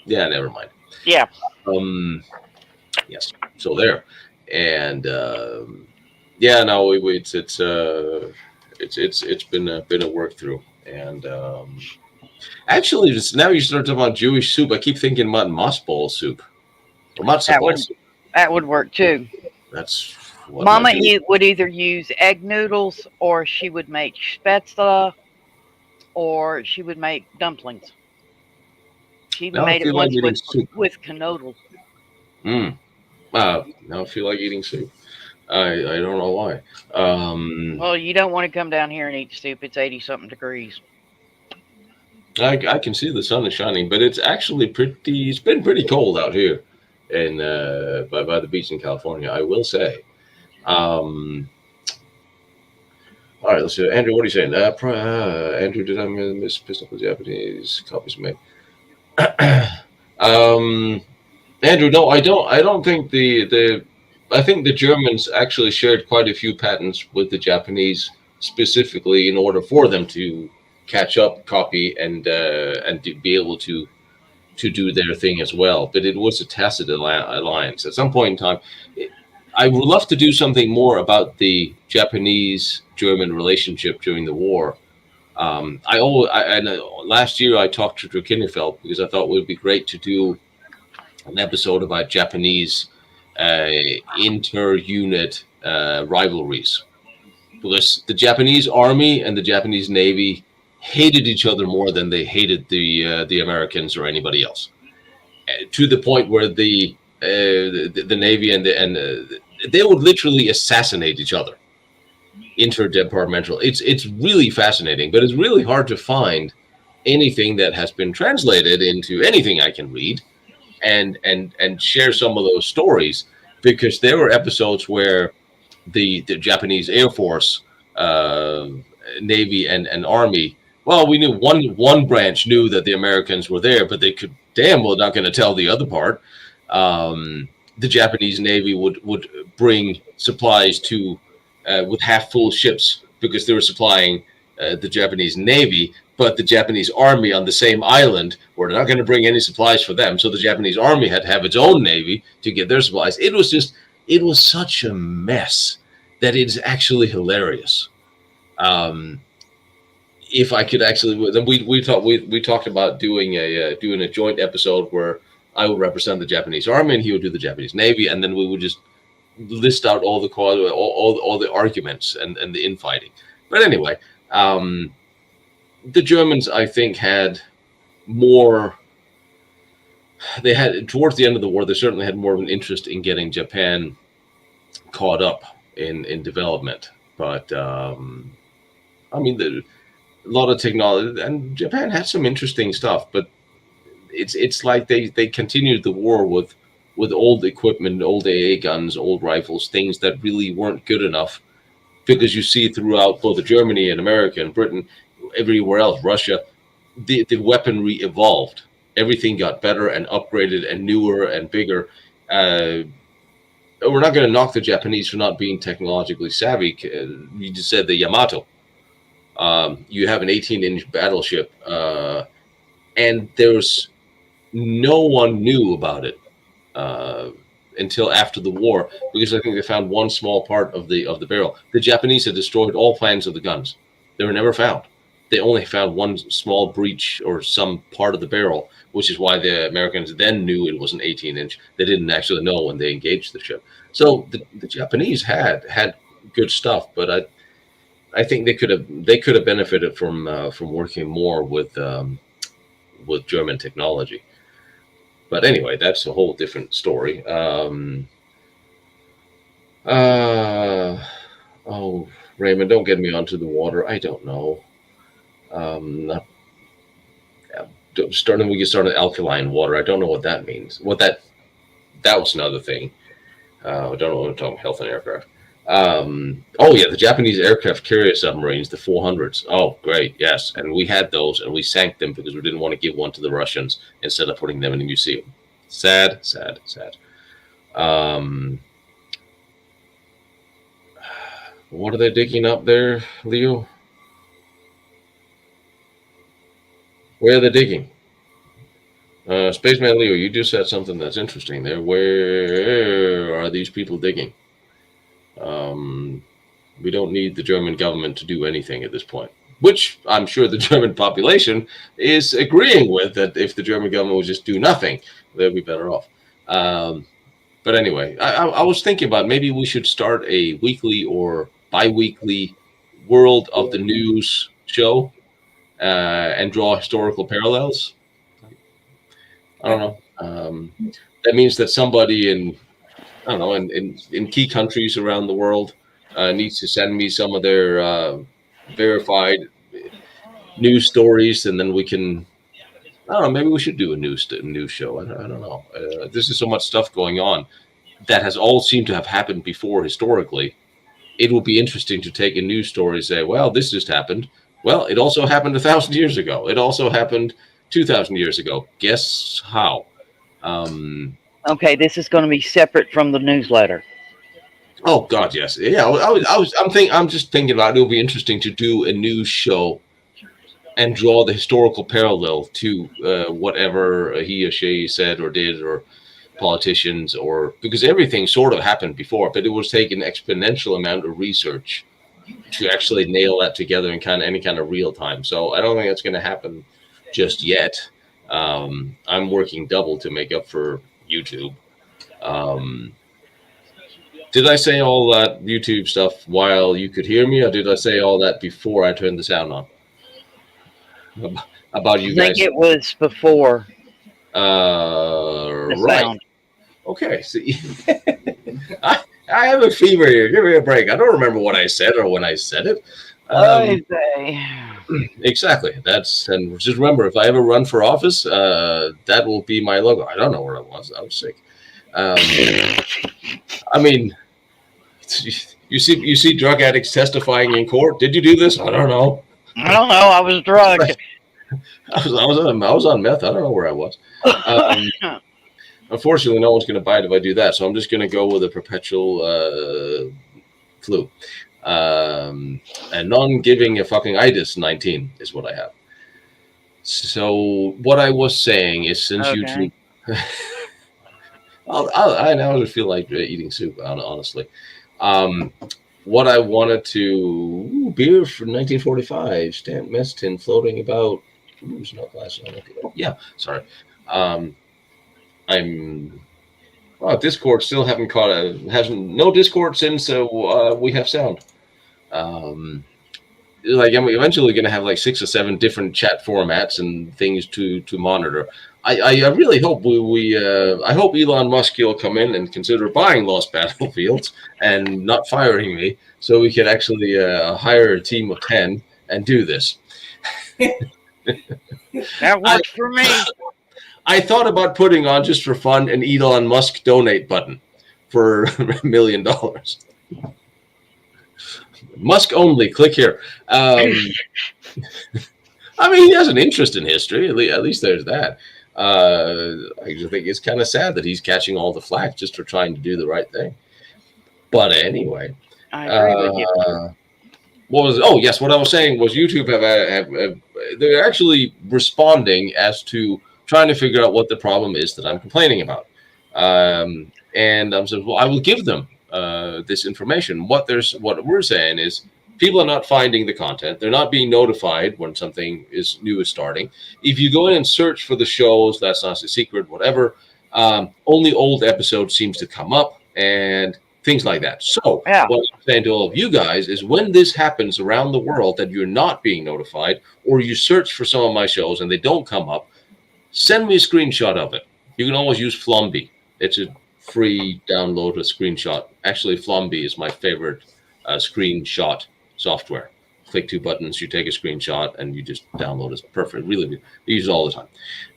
Yeah, never mind. Yeah. Yes. So there, and yeah, no, it's been a work through, and actually, now you start talking about Jewish soup. I keep thinking about mossball soup or matzo ball soup. That would work too. That's what Mama would either use egg noodles, or she would make spätzle, or she would make dumplings. She even made it once with canoodle. Now I feel like eating soup. I don't know why. Well, you don't want to come down here and eat soup. It's 80-something degrees. I can see the sun is shining, but it's actually it's been pretty cold out here in by the beach in California, I will say. All right, let's see. Andrew, what are you saying? Andrew, did I miss pistol for Japanese copies made? um, Andrew, no, I don't. I don't think the. I think the Germans actually shared quite a few patents with the Japanese specifically in order for them to catch up, copy, and to be able to do their thing as well. But it was a tacit alliance. At some point in time, I would love to do something more about the Japanese-German relationship during the war. Last year I talked to Drew Kinderfeld because I thought it would be great to do an episode about Japanese uh, inter-unit rivalries, because the Japanese Army and the Japanese Navy hated each other more than they hated the Americans or anybody else, to the point where the Navy and they would literally assassinate each other interdepartmental. It's really fascinating, but it's really hard to find anything that has been translated into anything I can read and share some of those stories, because there were episodes where the Japanese Air Force, Navy, and Army. Well, we knew one branch knew that the Americans were there, but they could damn well not going to tell the other part. The Japanese Navy would bring supplies to with half full ships because they were supplying the Japanese Navy, but the Japanese Army on the same island were not going to bring any supplies for them. So the Japanese Army had to have its own Navy to get their supplies. It was such a mess that it's actually hilarious. If I could actually, then we talked about doing a joint episode where I would represent the Japanese Army and he would do the Japanese Navy, and then we would just list out all the arguments and the infighting. But anyway, the Germans, I think, had more. They had, towards the end of the war, they certainly had more of an interest in getting Japan caught up in development. But I mean, a lot of technology, and Japan had some interesting stuff. But it's like they continued the war with old equipment, old AA guns, old rifles, things that really weren't good enough. Because you see throughout both Germany and America and Britain, everywhere else, Russia, the weaponry evolved. Everything got better and upgraded and newer and bigger. We're not going to knock the Japanese for not being technologically savvy. You just said the Yamato. You have an 18-inch battleship, and there's no one knew about it until after the war, because I think they found one small part of the barrel. The Japanese had destroyed all plans of the guns. They were never found. They only found one small breach or some part of the barrel, which is why the Americans then knew it was an 18-inch. They didn't actually know when they engaged the ship. So the Japanese had good stuff, but I think they could have benefited from working more with German technology. But anyway, that's a whole different story. Oh, Raymond, don't get me onto the water. I don't know. We can start an alkaline water. I don't know what that means. That was another thing. I don't know what I'm talking about, health and aircraft. Oh yeah, the Japanese aircraft carrier submarines, the 400s. Oh, great, yes, and we had those, and we sank them because we didn't want to give one to the Russians instead of putting them in a museum. Sad. What are they digging up there, Leo? Where are they digging? Spaceman Leo, you just said something that's interesting there. Where are these people digging? We don't need the German government to do anything at this point, which I'm sure the German population is agreeing with, that if the German government would just do nothing, they'd be better off. But anyway, I was thinking about maybe we should start a weekly or bi-weekly World of the News show and draw historical parallels. I don't know. That means that somebody in key countries around the world needs to send me some of their verified news stories, and then we can. I don't know. Maybe we should do a news show. I don't know. This is so much stuff going on that has all seemed to have happened before historically, it will be interesting to take a news story and say, well, this just happened. Well, it also happened 1,000 years ago. It also happened 2,000 years ago. Guess how? Okay, this is going to be separate from the newsletter. Oh God, yes, yeah. I'm just thinking about it'll be interesting to do a news show and draw the historical parallel to whatever he or she said or did, or politicians, or because everything sort of happened before, but it was taking an exponential amount of research to actually nail that together in kind of any kind of real time. So I don't think that's going to happen just yet. I'm working double to make up for YouTube. Did I say all that YouTube stuff while you could hear me, or did I say all that before I turned the sound on? About you guys. I think it was before the right. Sound. Okay. See, I have a fever here. Give me a break. I don't remember what I said or when I said it. Exactly. And just remember, if I ever run for office, that will be my logo. I don't know where I was. I was sick. I mean, you see drug addicts testifying in court. Did you do this? I don't know. I was drugged. I was on meth. I don't know where I was. Unfortunately, no one's going to buy it if I do that. So I'm just going to go with a perpetual flu. And non-giving a fucking itis 19 is what I have. So what I was saying is, since YouTube, I now just feel like eating soup. Honestly, what I wanted to beer from 1945, stamp mess tin floating about. There's no glass on it. Yeah, sorry. Discord still haven't no Discord since we have sound. I'm eventually going to have like 6 or 7 different chat formats and things to monitor. I really hope I hope Elon Musk will come in and consider buying Lost Battlefields and not firing me, so we can actually hire a team of 10 and do this. That works for me. I thought about putting on, just for fun, an Elon Musk donate button for $1 million. Musk only. Click here. I mean, he has an interest in history. At least there's that. I just think it's kind of sad that he's catching all the flack just for trying to do the right thing. But anyway, I agree with you. What I was saying was YouTube they're actually responding as to trying to figure out what the problem is that I'm complaining about. And I'm saying, well, I will give them this information. What we're saying is, people are not finding the content. They're not being notified when something new is starting. If you go in and search for the shows, that's not a secret, whatever. Only old episodes seems to come up and things like that. So what I'm saying to all of you guys is, when this happens around the world that you're not being notified, or you search for some of my shows and they don't come up, send me a screenshot of it. You can always use Flumby. It's a free download, a screenshot. Actually, Flumby is my favorite screenshot software. Click 2 buttons, you take a screenshot, and you just download it. It's perfect. Really, I use it all the time.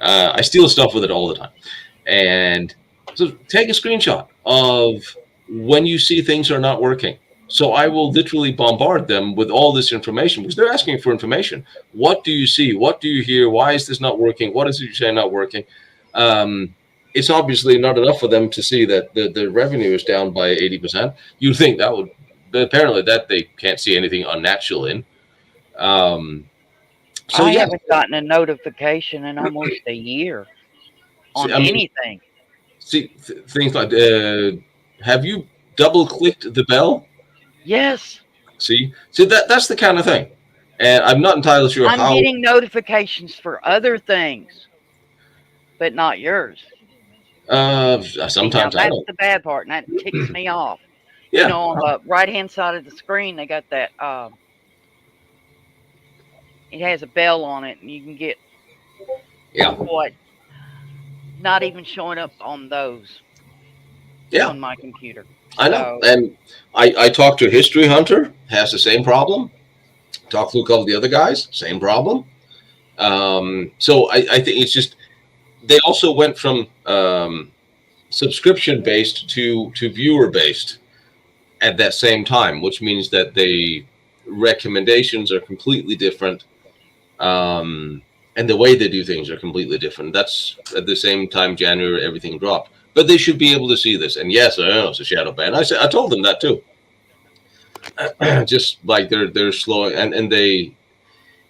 I steal stuff with it all the time. And so take a screenshot of when you see things are not working. So I will literally bombard them with all this information, because they're asking for information. What do you see? What do you hear? Why is this not working? What is it you say not working? It's obviously not enough for them to see that the revenue is down by 80%. You think that would, but apparently that they can't see anything unnatural in. I haven't gotten a notification in almost a year on anything. See, things like, have you double-clicked the bell? Yes. See, that's the kind of thing. And I'm not entirely sure how. I'm getting notifications for other things, but not yours. Sometimes that's the bad part, and that ticks me off. Yeah. You know, on the right-hand side of the screen, they got that. It has a bell on it, and you can get. What? Not even showing up on those. Yeah. On my computer. I know, and I talked to History Hunter, has the same problem. Talked to a couple of the other guys, same problem. So I think it's just, they also went from subscription based to viewer based, at that same time, which means that the recommendations are completely different. And the way they do things are completely different. That's at the same time January everything dropped, but they should be able to see this. And yes, I know it's a shadow ban. I told them that too. Just like they're slow and they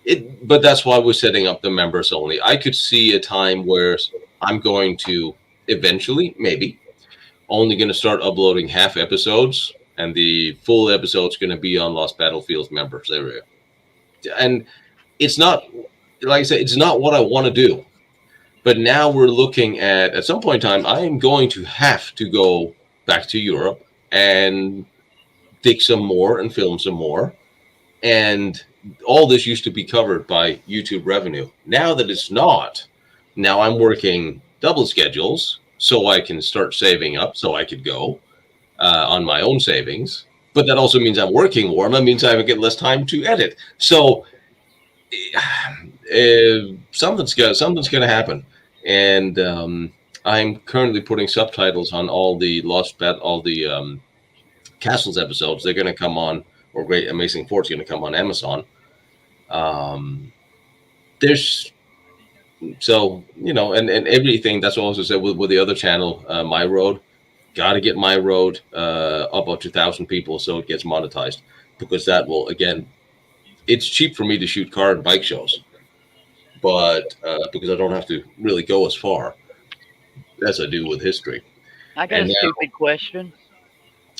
it. But that's why we're setting up the members only. I could see a time where I'm going to eventually maybe only going to start uploading half episodes, and the full episode's going to be on Lost Battlefields members area. And it's not, like I said, it's not what I want to do. But now we're looking at some point in time, I am going to have to go back to Europe and dig some more and film some more. And all this used to be covered by YouTube revenue. Now that it's not, now I'm working double schedules so I can start saving up so I could go on my own savings. But that also means I'm working more. That means I get less time to edit. So something's gonna happen, and I'm currently putting subtitles on all the Castles episodes. They're gonna come on, or Great Amazing Fort's gonna come on Amazon. There's so and everything. That's what I also said with the other channel, My Road. Got to get My Road up to 1,000 people so it gets monetized, because that will, again, it's cheap for me to shoot car and bike shows, but because I don't have to really go as far as I do with history. I got a stupid question.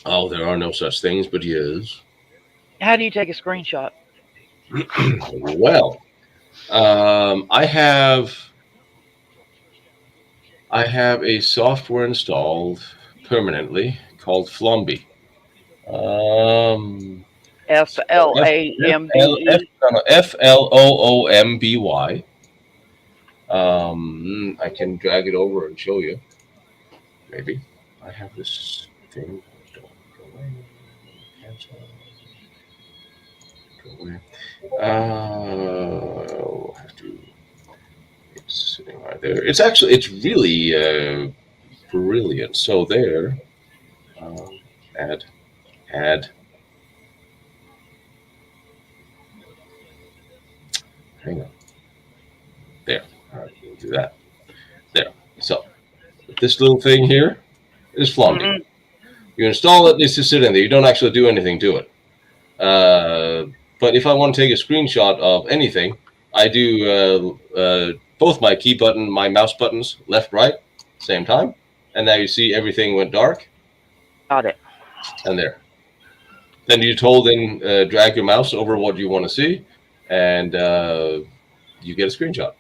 Oh, there are no such things, but yes. How do you take a screenshot? Well, I have a software installed permanently called Flomby. FLAMBE. FLOOMBY. I can drag it over and show you. Maybe I have this thing. I'll have to. It's sitting right there. It's really brilliant. So there, add. Hang on. There. All right, we'll do that. There. So this little thing here is Flomby. Mm-hmm. You install it. It's just sitting there. You don't actually do anything to it. But if I want to take a screenshot of anything, I do both my key button, my mouse buttons, left, right, same time. And now you see everything went dark. Got it. And there. Then you drag your mouse over what you want to see, and you get a screenshot.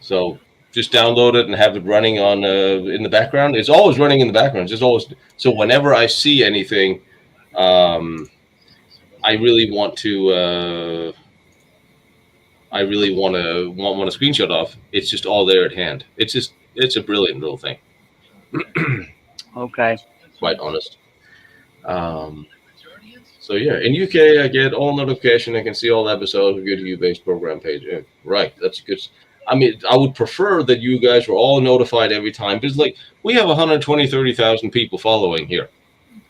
So just download it and have it running on in the background. It's always running in the background. It's just always, so whenever I see anything, I really want to want a screenshot of. It's just all there at hand. It's a brilliant little thing. Okay. Quite honest. So yeah, in UK I get all notification. I can see all episodes of YouTube based program page. Right, that's good. I mean, I would prefer that you guys were all notified every time, because like we have 30,000 people following here.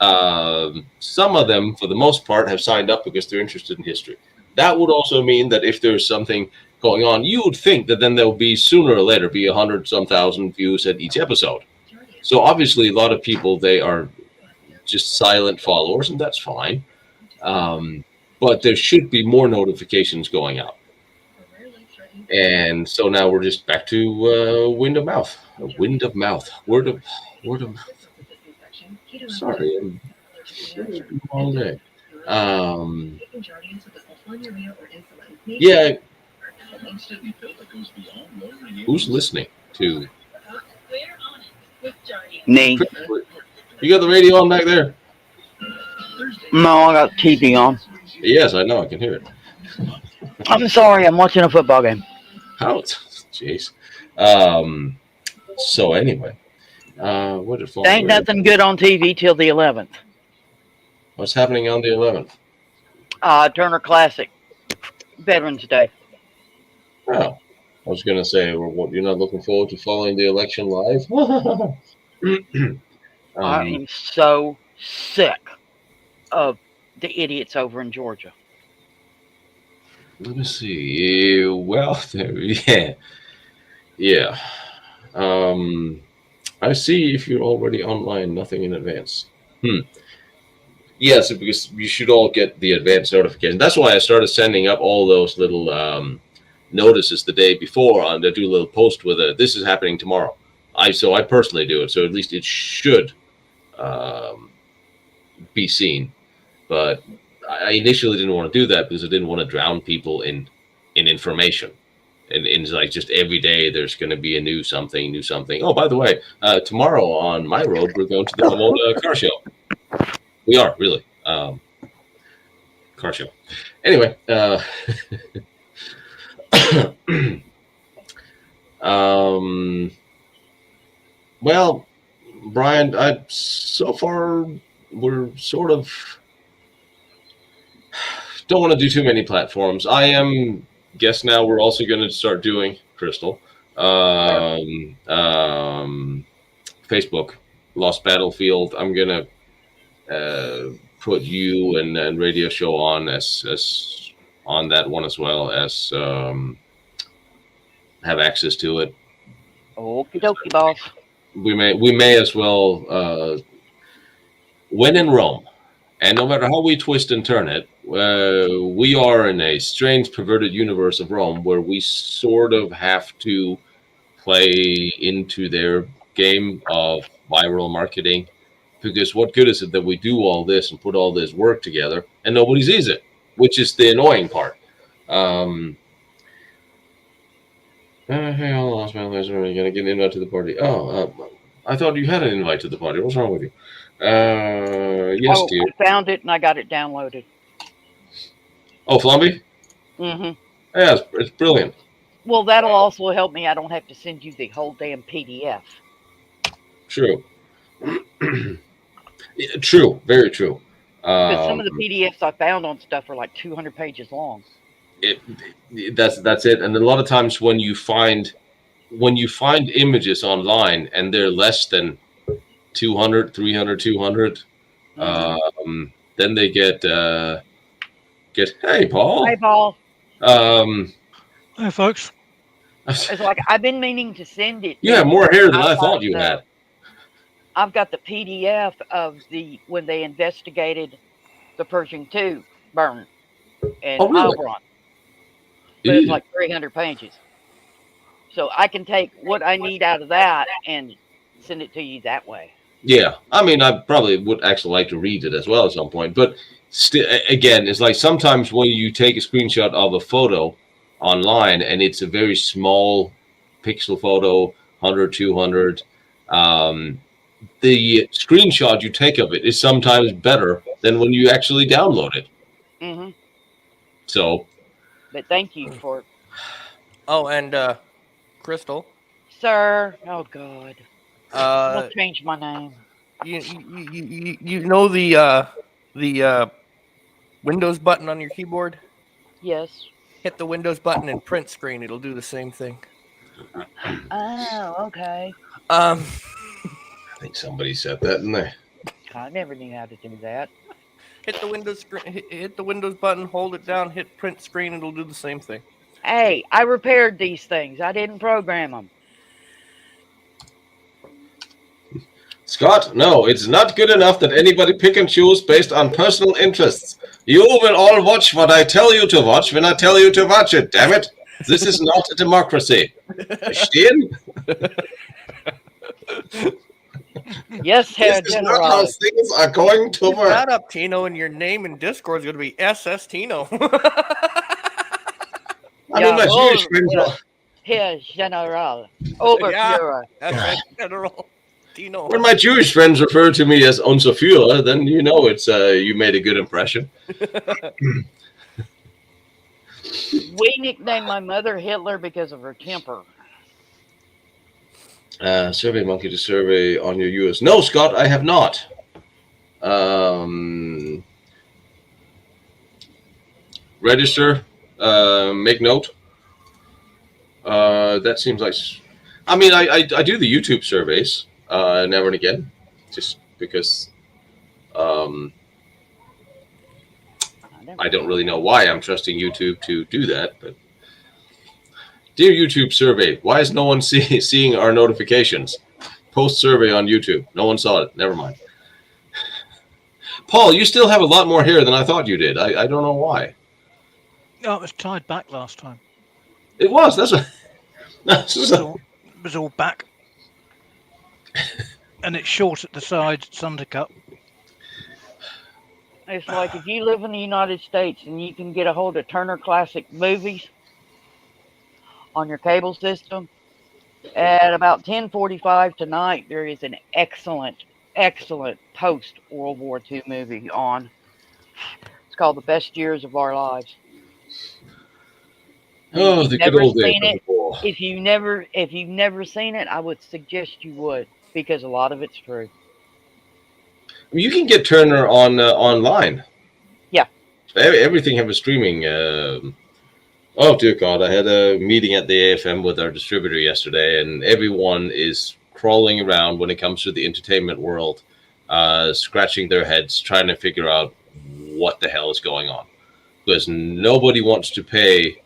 Some of them, for the most part, have signed up because they're interested in history. That would also mean that if there's something going on, you would think that then there'll be sooner or later be 100-some thousand views at each episode. So obviously a lot of people, they are just silent followers, and that's fine. But there should be more notifications going out. And so now we're just back to word of mouth. Word of mouth. Sorry, I'm all day. Yeah. Who's listening to? Me. You got the radio on back there? No, I got TV on. Yes, I know. I can hear it. I'm sorry. I'm watching a football game. How? Jeez. So anyway, what did there ain't nothing good on TV till the 11th. What's happening on the 11th? Turner Classic, Veterans Day. Oh, I was going to say, you're not looking forward to following the election live? I am so sick of the idiots over in Georgia. Let me see. Well, yeah. I see if you're already online. Nothing in advance. Yes, because you should all get the advance notification. That's why I started sending up all those little notices the day before. I do a little post with this is happening tomorrow. I personally do it, so at least it should be seen. But I initially didn't want to do that because I didn't want to drown people in information. And like just every day there's going to be a new something. Oh, by the way, tomorrow on my road we're going to the Pomona car show. We are really car show. Anyway, well, Brian, so far we're sort of don't want to do too many platforms. I am guess now we're also going to start doing Crystal, Facebook, Lost Battlefield. I'm gonna put you and radio show on as on that one as well as have access to it. Okie dokie, boss. We may as well when in Rome, and no matter how we twist and turn it, we are in a strange perverted universe of Rome where we sort of have to play into their game of viral marketing. Because what good is it that we do all this and put all this work together and nobody sees it, which is the annoying part. Hey, all lost man, are gonna get an invite to the party. I thought you had an invite to the party. What's wrong with you? Yes, dear. I found it and I got it downloaded. Oh, Flumby? Mm-hmm. Yeah, it's brilliant. Well, that'll also help me. I don't have to send you the whole damn PDF. True. True, very true. Because some of the PDFs I found on stuff are like 200 pages long. That's it. And a lot of times when you find images online and they're less than 200, 300, 200, then they get hey, Paul. Hey, Paul. Hi, folks. It's like I've been meaning to send it. You have more hair than I thought you had. I've got the PDF of when they investigated the Pershing 2 burn in Auburn. But it's like 300 pages. So I can take what I need out of that and send it to you that way. Yeah. I mean, I probably would actually like to read it as well at some point. But still, again, it's like sometimes when you take a screenshot of a photo online and it's a very small pixel photo, 100, 200, the screenshot you take of it is sometimes better than when you actually download it. Mm-hmm. So. But thank you for. Oh, and Crystal. Sir. Oh God. I'll change my name. You know the Windows button on your keyboard? Yes. Hit the Windows button and print screen. It'll do the same thing. Oh, okay. I think somebody said that, didn't they? I never knew how to do that. Hit the Windows screen. Hit the Windows button. Hold it down. Hit print screen. It'll do the same thing. Hey, I repaired these things. I didn't program them. Scott, no, it's not good enough that anybody pick and choose based on personal interests. You will all watch what I tell you to watch when I tell you to watch it, damn it. This is not a democracy. Verstehen? Yes, Herr This is General. not how things are going to work. Shut up, Tino, and your name in Discord is going to be SS Tino. I mean, my Jewish friends are... Herr General. Oberführer. SS General. Tino. When my Jewish friends refer to me as Unser Führer, then you know it's you made a good impression. We nicknamed my mother Hitler because of her temper. Survey Monkey to survey on your US. No, Scott, I have not. Register. Make note. That seems like... I mean, I do the YouTube surveys now and again, just because I don't really know why I'm trusting YouTube to do that, but dear YouTube survey, why is no one seeing our notifications? Post survey on YouTube. No one saw it. Never mind. Paul, you still have a lot more hair than I thought you did. I don't know why. No, it was tied back last time. It was. It was all back. And it's short at the sides. It's undercut. It's like if you live in the United States and you can get a hold of Turner Classic Movies on your cable system, at about 10:45 tonight, there is an excellent post-World War II movie on. It's called The Best Years of Our Lives. Oh, the good old days. If you've never seen it, I would suggest you would, because a lot of it's true. You can get Turner on online. Yeah. Everything have a streaming. Oh dear God! I had a meeting at the AFM with our distributor yesterday, and everyone is crawling around when it comes to the entertainment world, scratching their heads, trying to figure out what the hell is going on, because nobody wants to pay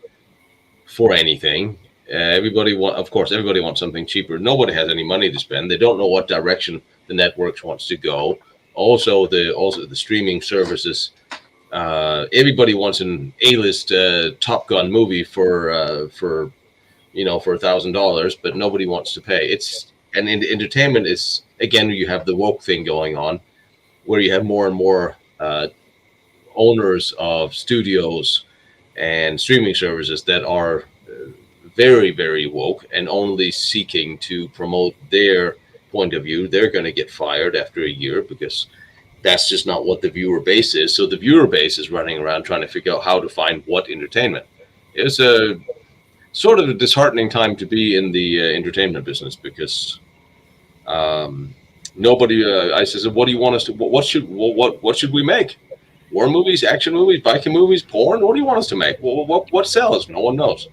for anything. Everybody wants something cheaper. Nobody has any money to spend. They don't know what direction the networks wants to go. Also the streaming services. Everybody wants an A-list Top Gun movie for $1,000, but nobody wants to pay. In entertainment is, again, you have the woke thing going on, where you have more and more owners of studios and streaming services that are very, very woke and only seeking to promote their point of view. They're going to get fired after a year because that's just not what the viewer base is. So the viewer base is running around trying to figure out how to find what entertainment. It's a sort of a disheartening time to be in the entertainment business, because nobody. I said, "What do you want us to? What should we make? War movies, action movies, biking movies, porn? What do you want us to make? What sells? No one knows."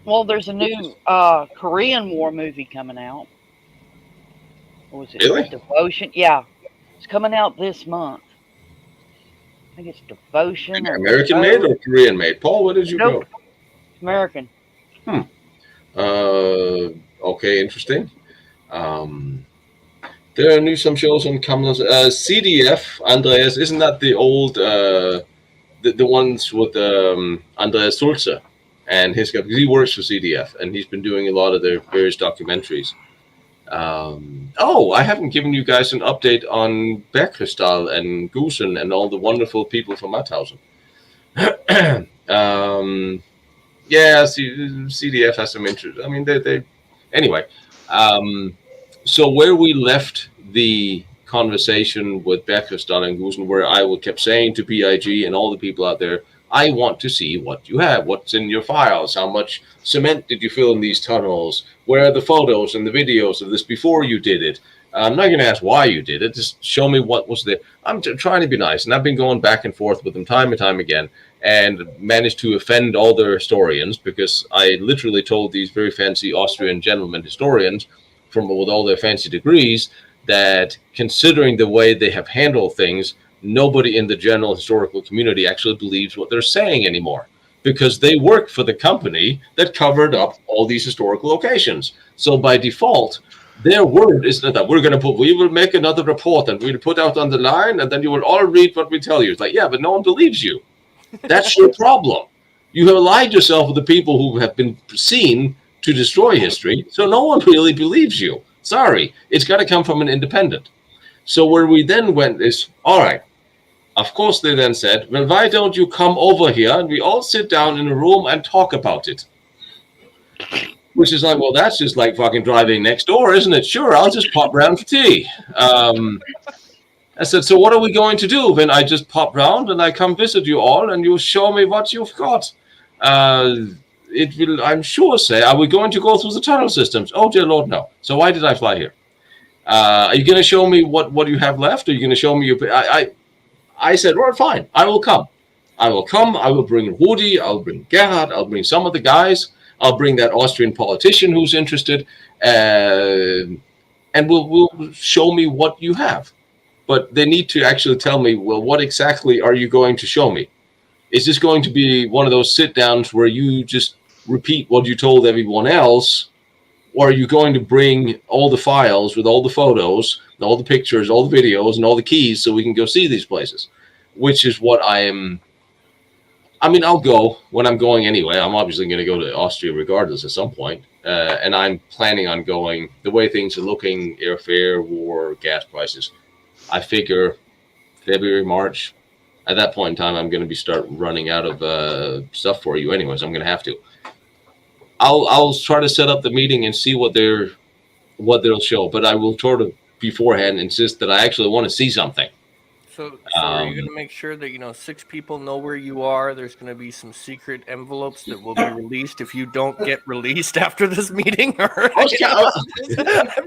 Well, there's a new Korean War movie coming out. What was it? Really? Devotion? Yeah. It's coming out this month. I think it's Devotion. American made or Korean made? Paul, what did you go? American. Okay, interesting. There are some shows on Kamala's CDF. Andreas, isn't that the old the ones with Andreas Sulzer and his guy? Because he works for CDF and he's been doing a lot of their various documentaries. I haven't given you guys an update on Bergkristall and Goosen and all the wonderful people from Mauthausen. CDF has some interest. I mean, they anyway. So where we left the conversation with Bergkristall and Goosen, where I kept saying to PIG and all the people out there, I want to see what you have, what's in your files, how much cement did you fill in these tunnels, where are the photos and the videos of this before you did it. I'm not going to ask why you did it, just show me what was there. I'm trying to be nice, and I've been going back and forth with them time and time again, and managed to offend all their historians, because I literally told these very fancy Austrian gentlemen historians with all their fancy degrees that, considering the way they have handled things, nobody in the general historical community actually believes what they're saying anymore, because they work for the company that covered up all these historical locations. So by default, their word is that we will make another report and we'll put out on the line, and then you will all read what we tell you. It's like, yeah, but no one believes you. That's your problem. You have allied yourself with the people who have been seen to destroy history, so no one really believes you. Sorry, it's got to come from an independent. So where we then went is, all right, of course they then said, well, why don't you come over here and we all sit down in a room and talk about it? Which is like, well, that's just like fucking driving next door, isn't it? Sure, I'll just pop round for tea. I said, so what are we going to do when I just pop round and I come visit you all and you show me what you've got? It will, I'm sure, say, are we going to go through the tunnel systems? Oh, dear Lord, no. So why did I fly here? Are you going to show me what you have left? Are you going to show me your... I said, well, fine, I will come. I will bring Rudi, I'll bring Gerhard, I'll bring some of the guys, I'll bring that Austrian politician who's interested, and we'll show me what you have. but they need to actually tell me, well, what exactly are you going to show me? Is this going to be one of those sit downs where you just repeat what you told everyone else? Or are you going to bring all the files with all the photos, and all the pictures, all the videos, and all the keys so we can go see these places? Which is what I'll go when I'm going anyway. I'm obviously going to go to Austria regardless at some point. And I'm planning on going the way things are looking, airfare, war, gas prices. I figure February, March. At that point in time, I'm going to start running out of stuff for you anyways. I'm going to have to. I'll try to set up the meeting and see what they'll show, but I will sort of beforehand insist that I actually want to see something. So are you going to make sure that 6 people know where you are? There's going to be some secret envelopes that will be released if you don't get released after this meeting. I'm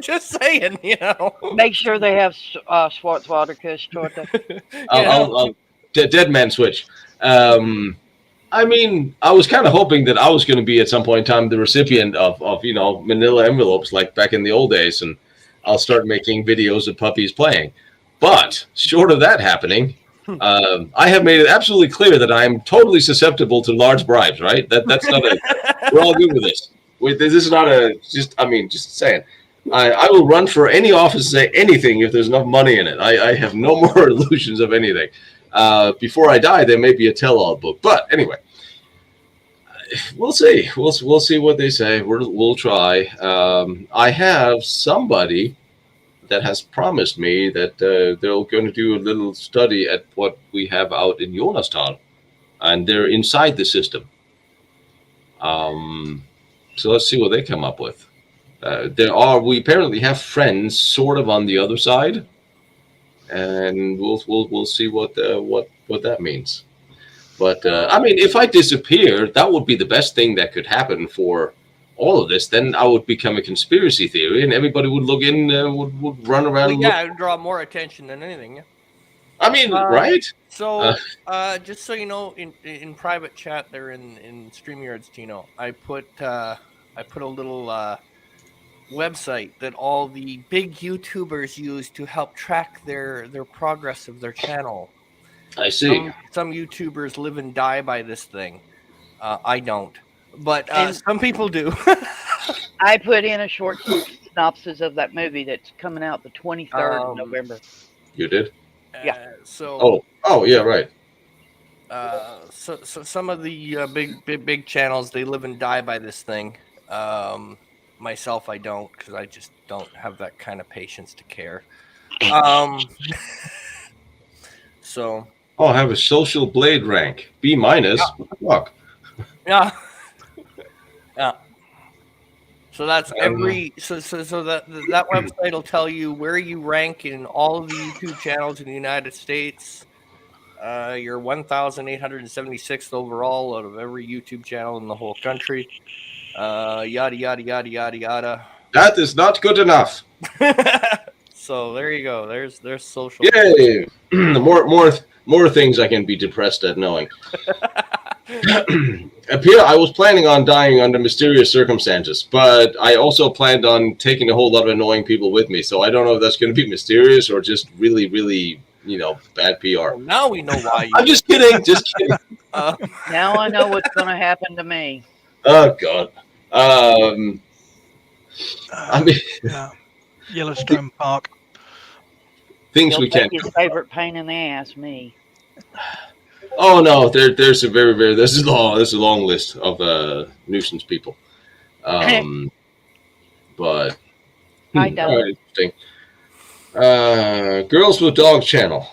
just saying, Make sure they have Schwarzwälder torta. I'll dead man switch. I was kind of hoping that I was going to be at some point in time the recipient of manila envelopes like back in the old days, and I'll start making videos of puppies playing. But short of that happening, I have made it absolutely clear that I am totally susceptible to large bribes, right? That's not we're all good with this. This is not just saying. I will run for any office, say anything if there's enough money in it. I have no more illusions of anything. Before I die, there may be a tell-all book. But anyway, we'll see. We'll see what they say. We'll try. I have somebody that has promised me that they're going to do a little study at what we have out in Jonastal, and they're inside the system. So let's see what they come up with. We apparently have friends sort of on the other side, and we'll see what that means. But if I disappear, that would be the best thing that could happen for all of this. Then I would become a conspiracy theory, and everybody would look in, would run around. Well, it would draw more attention than anything. Yeah. Right? So, just so you know, in private chat there in StreamYards, Tino, I put a little website that all the big YouTubers use to help track their progress of their channel. I see. Some YouTubers live and die by this thing. I don't, but some people do. I put in a short synopsis of that movie that's coming out the 23rd of November. You did? Yeah. Oh yeah, right. So some of the big channels, they live and die by this thing. Myself, I don't, because I just don't have that kind of patience to care. So. I have a social blade rank B-. Yeah. Fuck. Yeah. Yeah. So that's every so that website will tell you where you rank in all of the YouTube channels in the United States. You're 1,876th overall out of every YouTube channel in the whole country. Yada yada yada yada yada. That is not good enough. So there you go. There's social. Yay! More things I can be depressed at knowing. I was planning on dying under mysterious circumstances, but I also planned on taking a whole lot of annoying people with me. So I don't know if that's going to be mysterious or just really, really, bad PR. Well, now we know why. I'm just kidding. Just kidding. Now I know what's going to happen to me. Oh God. Yellowstone Park. Things He'll we can't. take his favorite pain in the ass, me. Oh no, there's a there's a long list of nuisance people. But I don't. Interesting. Girls with Dogs channel.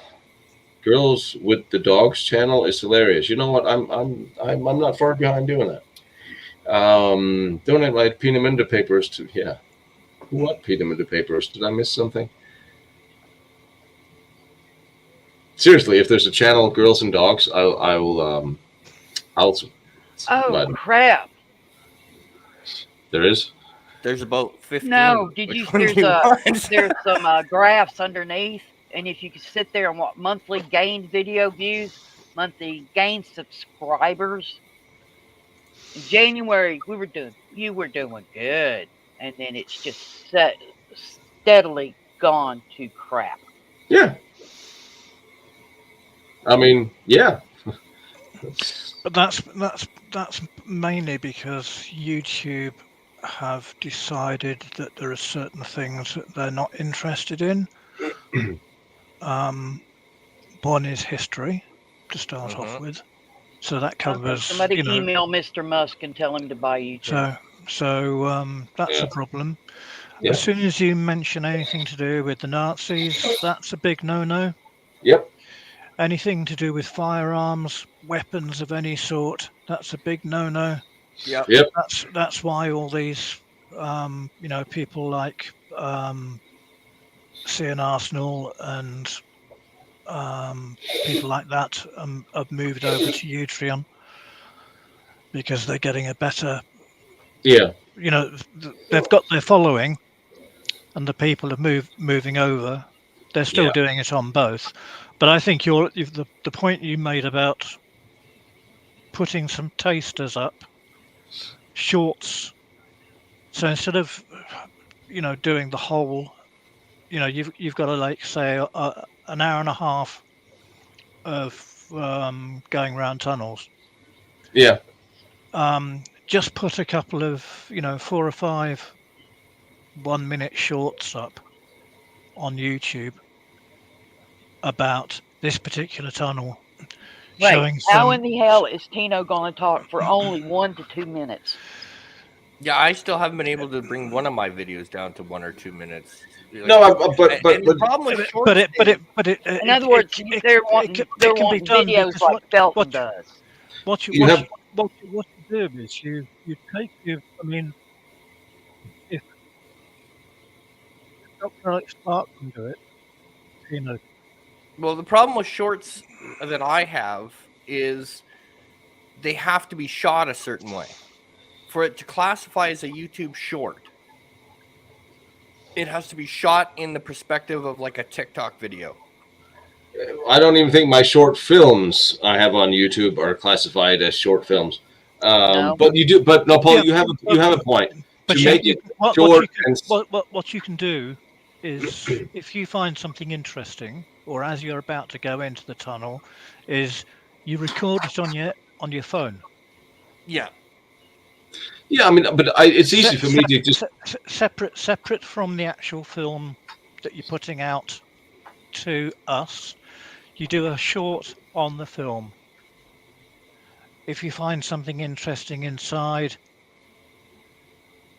Girls with the Dogs channel is hilarious. You know what? I'm not far behind doing that. Donate my Peenemünde papers to What Peenemünde papers? Did I miss something? Seriously, if there's a channel, Girls and Dogs, I'll. Oh crap! There is. There's about 15. No, did you? There's some graphs underneath, and if you could sit there and watch monthly gained video views, monthly gained subscribers. In January, you were doing good, and then it's just steadily gone to crap. Yeah. I mean, yeah. But that's mainly because YouTube have decided that there are certain things that they're not interested in. One is history, to start off with. So that covers, Somebody email Mr. Musk and tell him to buy YouTube. So that's a problem. Yeah. As soon as you mention anything to do with the Nazis, that's a big no-no. Yep. Anything to do with firearms, weapons of any sort, that's a big no-no. Yep. That's why all these, people like Cian Arsenal and people like that have moved over to Utreon because they're getting a better. Yeah. They've got their following, and the people are moving over. They're still doing it on both, but I think the point you made about putting some tasters up, shorts. So instead of doing the whole, you've got to like say an hour and a half of going around tunnels. Yeah. Just put a couple of 4 or 5 1-minute shorts up on YouTube about this particular tunnel. Right. How in the hell is Tino going to talk for only 1 to 2 minutes? Yeah, I still haven't been able to bring one of my videos down to 1 or 2 minutes. No, but the problem with shorts in other words, they're wanting videos like Felton does. What you do is you take your, if Dr. Alex Spark can do it, Well, the problem with shorts that I have is they have to be shot a certain way. For it to classify as a YouTube short, it has to be shot in the perspective of like a TikTok video. I don't even think my short films I have on YouTube are classified as short films. No. But you do. But no, Paul, you have a point. But to make it short what you can do is, if you find something interesting, or as you're about to go into the tunnel, is you record it on your phone. Yeah. Yeah, I mean, but it's easy for me to just separate from the actual film that you're putting out to us. You do a short on the film. If you find something interesting inside,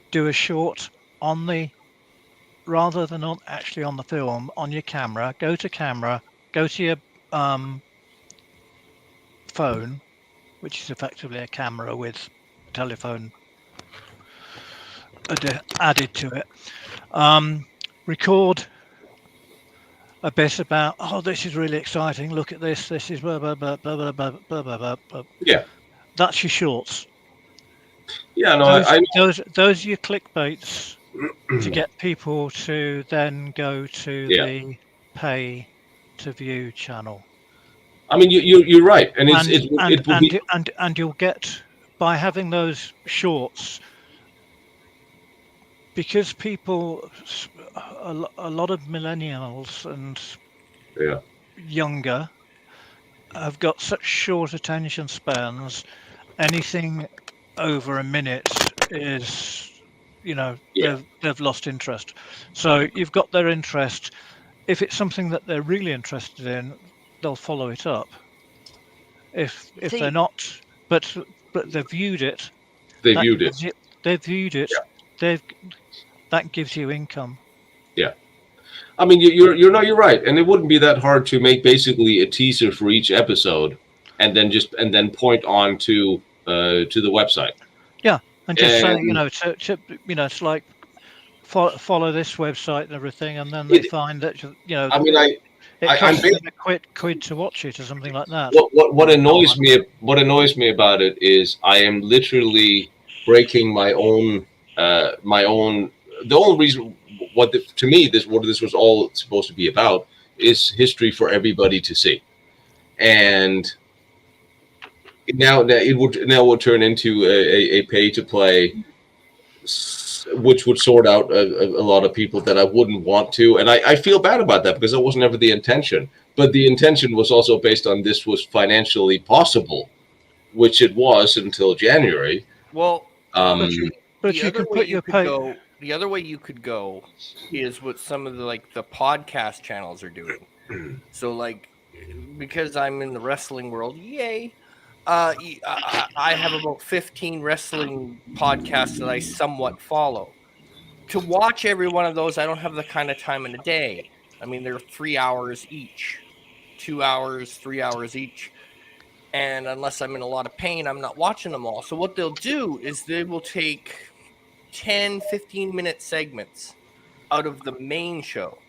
do a short on the, rather than actually on the film, on your camera. Go to your phone, which is effectively a camera with telephone added to it. Record a bit about, this is really exciting, look at this is blah blah blah blah blah blah blah blah. Yeah, that's your shorts. Yeah, no, those are your clickbaits to get people to then go to the pay to view channel. I mean, you're right, and you'll get, by having those shorts, because people, a lot of millennials and younger have got such short attention spans. Anything over a minute is, they've lost interest. So you've got their interest. If it's something that they're really interested in, they'll follow it up. If they're not, but they've viewed it. They've viewed it. Yeah. That gives you income. Yeah, I mean, you're right, and it wouldn't be that hard to make basically a teaser for each episode, and then point on to the website. Yeah, and just say, it's like follow this website and everything, and then they find that I mean, it costs them a quid to watch it or something like that. What annoys me about it is I am literally breaking my own. The only reason what this was all supposed to be about is history for everybody to see, and now it would turn into a pay to play, which would sort out a lot of people that I wouldn't want to, and I feel bad about that because that wasn't ever the intention. but the intention was also based on this was financially possible, which it was until January. Well, But the you other can way put you your could pay. go. The other way you could go is what some of the podcast channels are doing. So like, because I'm in the wrestling world, yay! I have about 15 wrestling podcasts that I somewhat follow. To watch every one of those, I don't have the kind of time in the day. I mean, they're 3 hours each, 2 hours, 3 hours each. And unless I'm in a lot of pain, I'm not watching them all. So what they'll do is they will take 10, 15-minute segments out of the main show,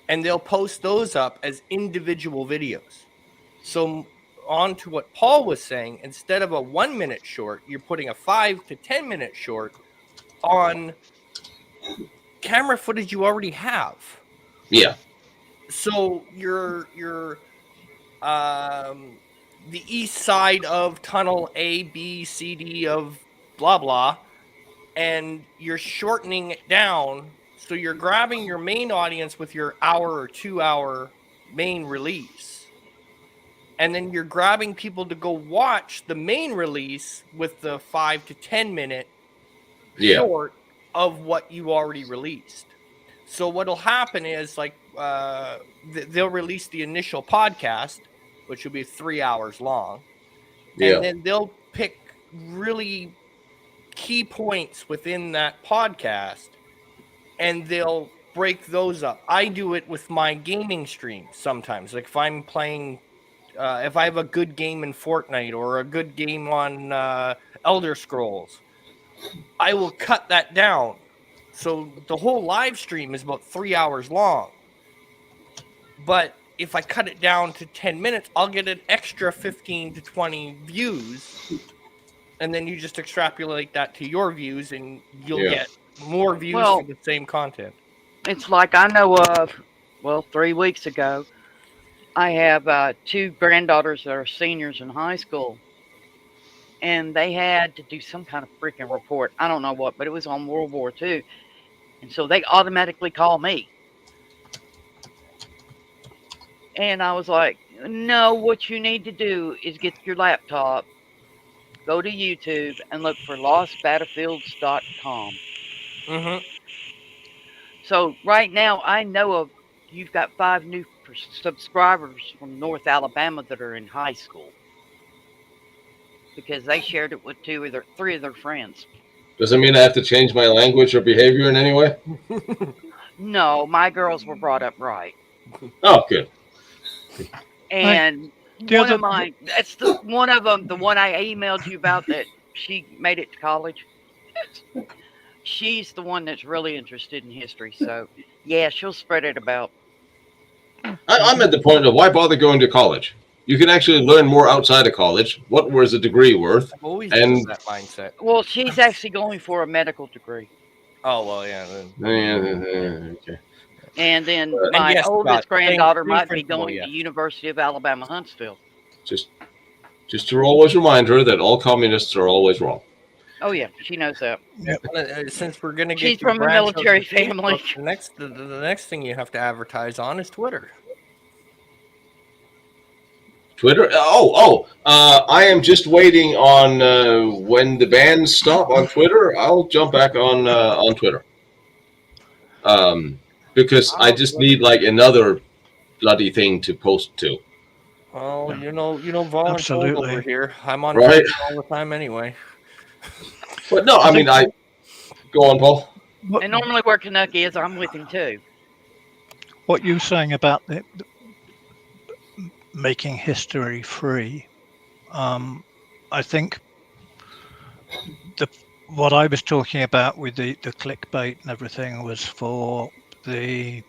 and they'll post those up as individual videos. So on to what Paul was saying, instead of a 1-minute short, you're putting a 5 to 10-minute short on camera footage you already have. Yeah. So you're the east side of tunnel A, B, C, D of blah blah, and you're shortening it down. So you're grabbing your main audience with your hour or 2 hour main release, and then you're grabbing people to go watch the main release with the 5 to 10-minute short of what you already released. So what'll happen is like they'll release the initial podcast, which will be 3 hours long, and then they'll pick really key points within that podcast, and they'll break those up. I do it with my gaming stream sometimes. Like if I'm playing, if I have a good game in Fortnite or a good game on Elder Scrolls, I will cut that down. So the whole live stream is about 3 hours long. But if I cut it down to 10 minutes, I'll get an extra 15 to 20 views. And then you just extrapolate that to your views, and you'll get more views for the same content. It's like I know of, 3 weeks ago, I have 2 granddaughters that are seniors in high school. And they had to do some kind of freaking report. I don't know what, but it was on World War II. And so they automatically call me. And I was like, no, what you need to do is get your laptop, go to YouTube, and look for lostbattlefields.com. Mm-hmm. So right now, I know of you've got 5 new subscribers from North Alabama that are in high school because they shared it with 3 of their friends. Does it mean I have to change my language or behavior in any way? No, my girls were brought up right. Oh, good. And one of them, the one I emailed you about that she made it to college. She's the one that's really interested in history. So, yeah, she'll spread it about. I'm at the point of why bother going to college? You can actually learn more outside of college. What was a degree worth? I've always been that mindset. Well, she's actually going for a medical degree. Oh, well, yeah. Okay. And then my oldest granddaughter might be going to University of Alabama, Huntsville. Just to always remind her that all communists are always wrong. Oh yeah, she knows that. Yep. Since we're gonna get she's from a military family. The next thing you have to advertise on is Twitter. Twitter? I am just waiting on when the bans stop on Twitter. I'll jump back on Twitter. Because I just need like another bloody thing to post to. Oh, you know, volunteer over here. I'm on Twitter all the time anyway. But no, I mean, go on, Paul. And normally where Canucky is, I'm with him too. What you're saying about the making history free, I think what I was talking about with the clickbait and everything was for the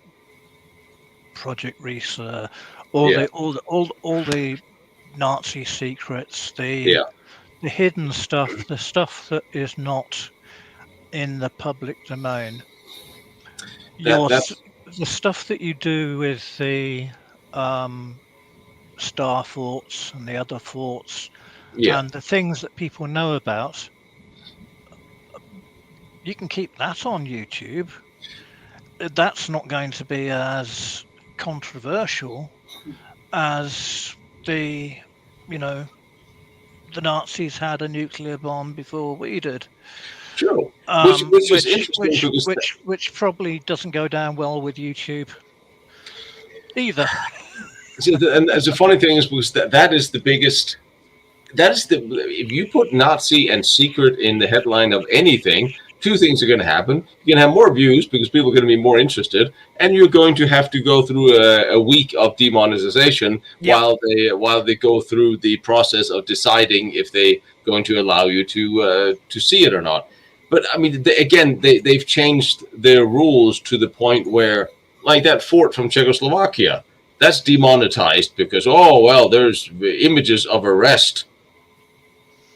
Project Research, all the Nazi secrets, the hidden stuff, the stuff that is not in the public domain. The stuff that you do with the star forts and the other forts and the things that people know about, you can keep that on YouTube. That's not going to be as controversial as the Nazis had a nuclear bomb before we did. True. Which is interesting because which probably doesn't go down well with YouTube either. and the funny thing is because that is the biggest. That is if you put Nazi and secret in the headline of anything, two things are going to happen. You're going to have more views because people are going to be more interested, and you're going to have to go through a week of demonetization while they go through the process of deciding if they're going to allow you to see it or not. But I mean, they've changed their rules to the point where, like that fort from Czechoslovakia, that's demonetized because there's images of arrest.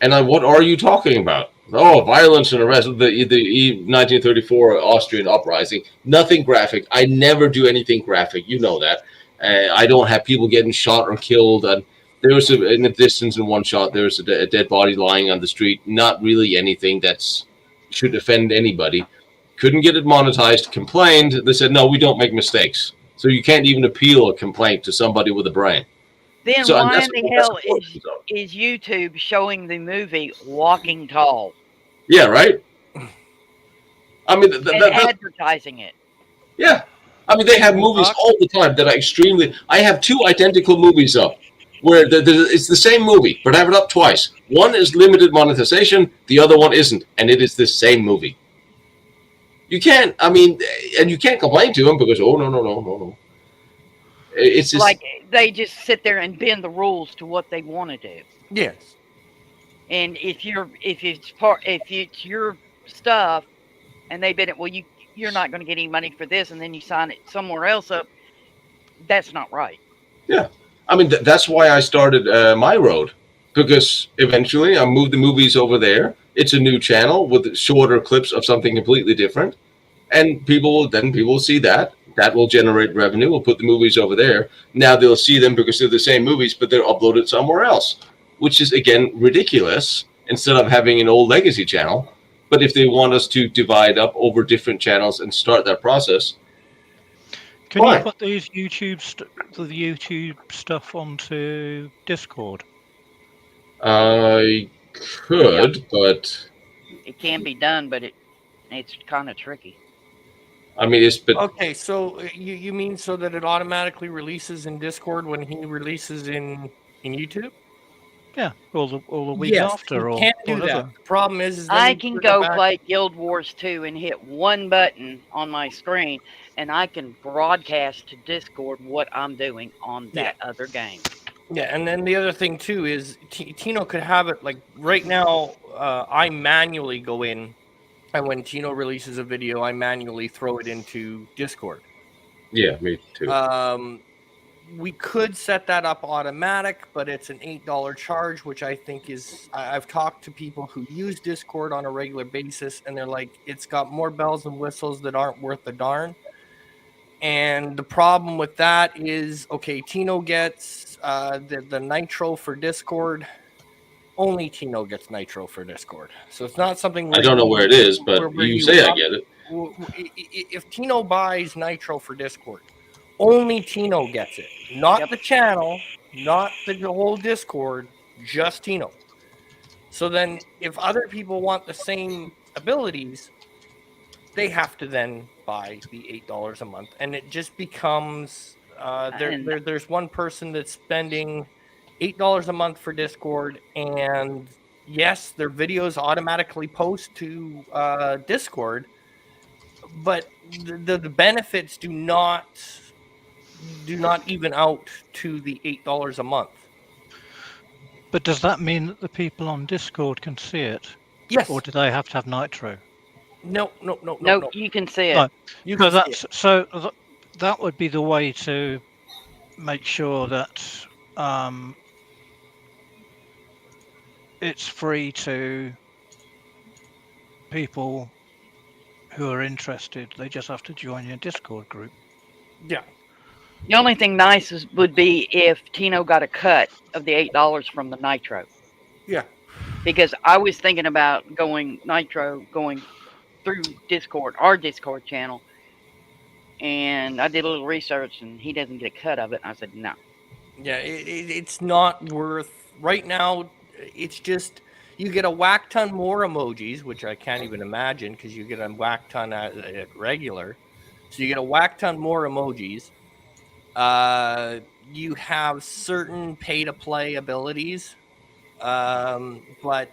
And what are you talking about? Oh, violence and arrest. The 1934 Austrian uprising. Nothing graphic. I never do anything graphic. You know that. I don't have people getting shot or killed. And there was in the distance in one shot, there was a dead body lying on the street. Not really anything that's should offend anybody. Couldn't get it monetized. Complained. They said, no, we don't make mistakes. So you can't even appeal a complaint to somebody with a brain. Then why in the hell is YouTube showing the movie Walking Tall? Yeah, right? I mean, advertising it. Yeah. I mean, they have movies all the time that are extremely... I have 2 identical movies up where it's the same movie, but I have it up twice. One is limited monetization, the other one isn't, and it is the same movie. You can't, and you can't complain to them because, no. It's just, like they just sit there and bend the rules to what they want to do. Yes. And if it's your stuff, and they bend it, well, you're not going to get any money for this, and then you sign it somewhere else up. That's not right. Yeah, I mean that's why I started My Road, because eventually I moved the movies over there. It's a new channel with shorter clips of something completely different, and people will see that. That will generate revenue. We'll put the movies over there. Now they'll see them because they're the same movies, but they're uploaded somewhere else, which is, again, ridiculous instead of having an old legacy channel. But if they want us to divide up over different channels and start that process. Can you put these YouTube stuff onto Discord? I could, but... It can be done, but it's kind of tricky. I mean, okay. So you mean so that it automatically releases in Discord when he releases in YouTube? Yeah, or the week after. You or can't do whatever. that. The problem is I can go play Guild Wars 2 and hit one button on my screen, and I can broadcast to Discord what I'm doing on that other game. Yeah, and then the other thing too is Tino could have it like right now. I manually go in. And when Tino releases a video, I manually throw it into Discord. Yeah, me too. We could set that up automatic, but it's an $8 charge, which I think is... I've talked to people who use Discord on a regular basis, and they're like, it's got more bells and whistles that aren't worth the darn. And the problem with that is, okay, Tino gets the Nitro for Discord. Only Tino gets Nitro for Discord. So it's not something... I don't know where it is, but you say I get it. If Tino buys Nitro for Discord, only Tino gets it. Not the channel, not the whole Discord, just Tino. So then if other people want the same abilities, they have to then buy the $8 a month. And it just becomes... there's one person that's spending $8 a month for Discord, and yes, their videos automatically post to Discord, but the benefits do not even out to the $8 a month. But does that mean that the people on Discord can see it? Yes. Or do they have to have Nitro? No. You can see it. No. You can see it. So that would be the way to make sure that it's free to people who are interested. They just have to join your Discord group. Yeah. The only thing nice would be if Tino got a cut of the $8 from the Nitro. Yeah. Because I was thinking about going through Discord, our Discord channel, and I did a little research, and he doesn't get a cut of it. And I said, no, Yeah, it's not worth right now. It's just you get a whack ton more emojis, which I can't even imagine because you get a whack ton at regular. So you get a whack ton more emojis. You have certain pay to play abilities, but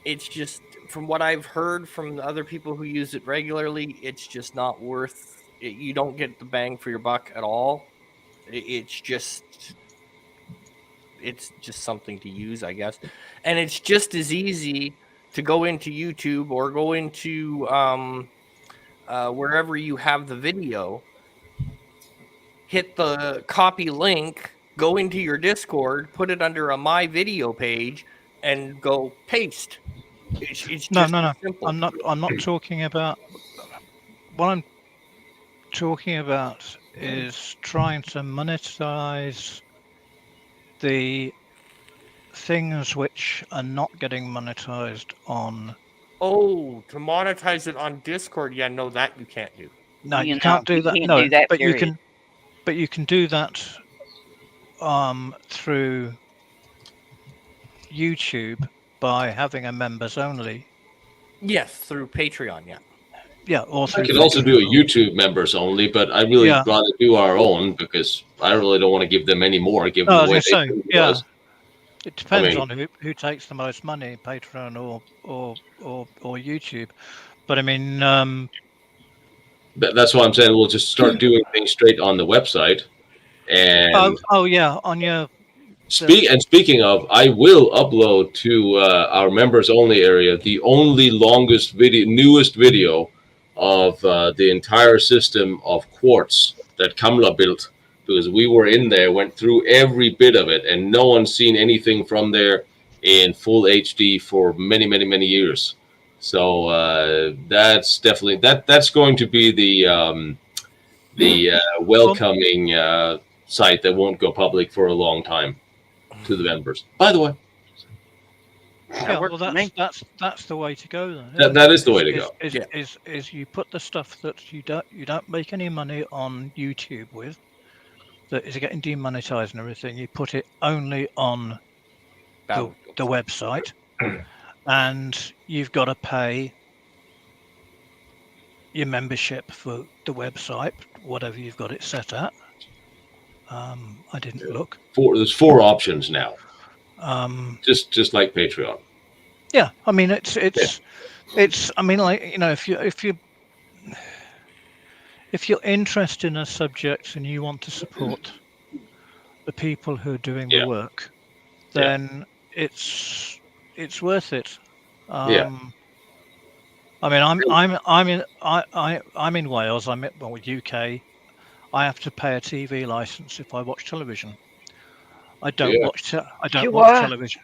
it's just from what I've heard from the other people who use it regularly, it's just not worth it. You don't get the bang for your buck at all. It's just something to use, I guess. And it's just as easy to go into YouTube or go into wherever you have the video, hit the copy link, go into your Discord, put it under a My Video page, and go paste. It's No, just simple. I'm not talking about. What I'm talking about is trying to monetize the things which are not getting monetized on. Oh, to monetize it on Discord, yeah, no, that you can't do. No, you know, can't do you that. can't No, do that, but you period. can. But you can do that through YouTube by having a members only. Yes, through Patreon, yeah. Yeah, or I through could also do a Patreon. YouTube members only, but I really Yeah. rather do our own because I really don't want to give them any more, given No, I the way was they going to say, do yeah. us. It depends mean- on who takes the most money, Patreon or YouTube. But I mean, That's why I'm saying we'll just start doing things straight on the website. And oh yeah, on your speaking of, I will upload to our members only area the only longest video, newest video of the entire system of quartz that Kamla built, because we were in there, went through every bit of it, and no one's seen anything from there in full HD for many, many, many years. So that's definitely that's going to be the welcoming site that won't go public for a long time to the members. By the way, yeah, works well for me. that's the way to go then. that is the way to go. Is you put the stuff that you don't make any money on YouTube with, that is getting demonetized and everything. You put it only on the website, and you've got to pay your membership for the website, whatever you've got it set at. I didn't look. There's 4 options now. Just like Patreon. Yeah, I mean it's I mean, like, you know, if you're interested in a subject and you want to support the people who are doing the work, then it's worth it. I mean, I'm in Wales. I'm UK. I have to pay a TV license if I watch television. I don't watch television.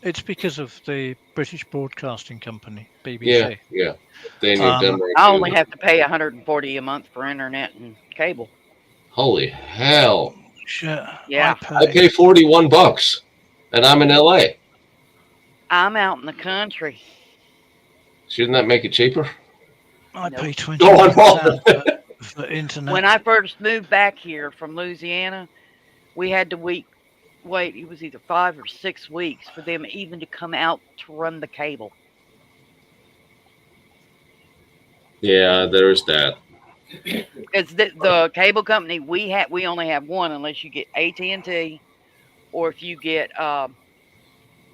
It's because of the British Broadcasting Company, BBC. Yeah. They need them. I only have to pay $140 a month for internet and cable. Holy hell! Sure. Yeah, I pay $41, and I'm in LA. I'm out in the country. Shouldn't that make it cheaper? I pay $20 for internet. When I first moved back here from Louisiana, we had to wait. It was either 5 or 6 weeks for them even to come out to run the cable. Yeah, there is that. Because the cable company we only have one, unless you get AT&T, or if you get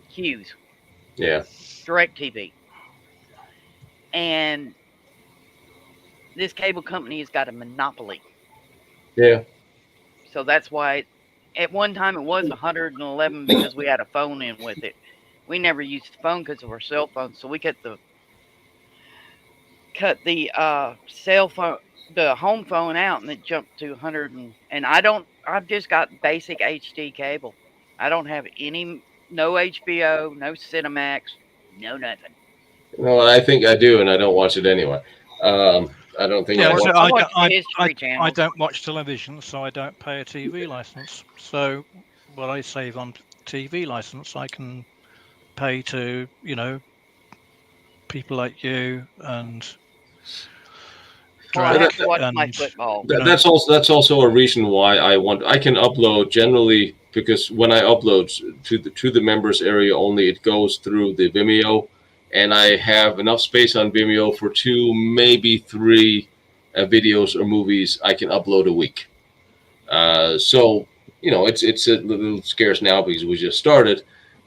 Hughes. Yeah. DirecTV. And this cable company has got a monopoly. Yeah. So that's why at one time it was 111 because we had a phone in with it. We never used the phone because of our cell phone, so we cut the cell phone, the home phone out, and it jumped to 100. And I've just got basic HD cable. I don't have no HBO, no Cinemax, no nothing. Well, I think I do, and I don't watch it anyway. I don't think I don't watch television, so I don't pay a TV license. So what I save on TV license, I can pay to, you know, people like you and Or I have track. to watch my And football. That's also a reason why I can upload generally, because when I upload to the members area only, it goes through the Vimeo, and I have enough space on Vimeo for 2, maybe 3 videos or movies I can upload a week. So it's a little scarce now because we just started,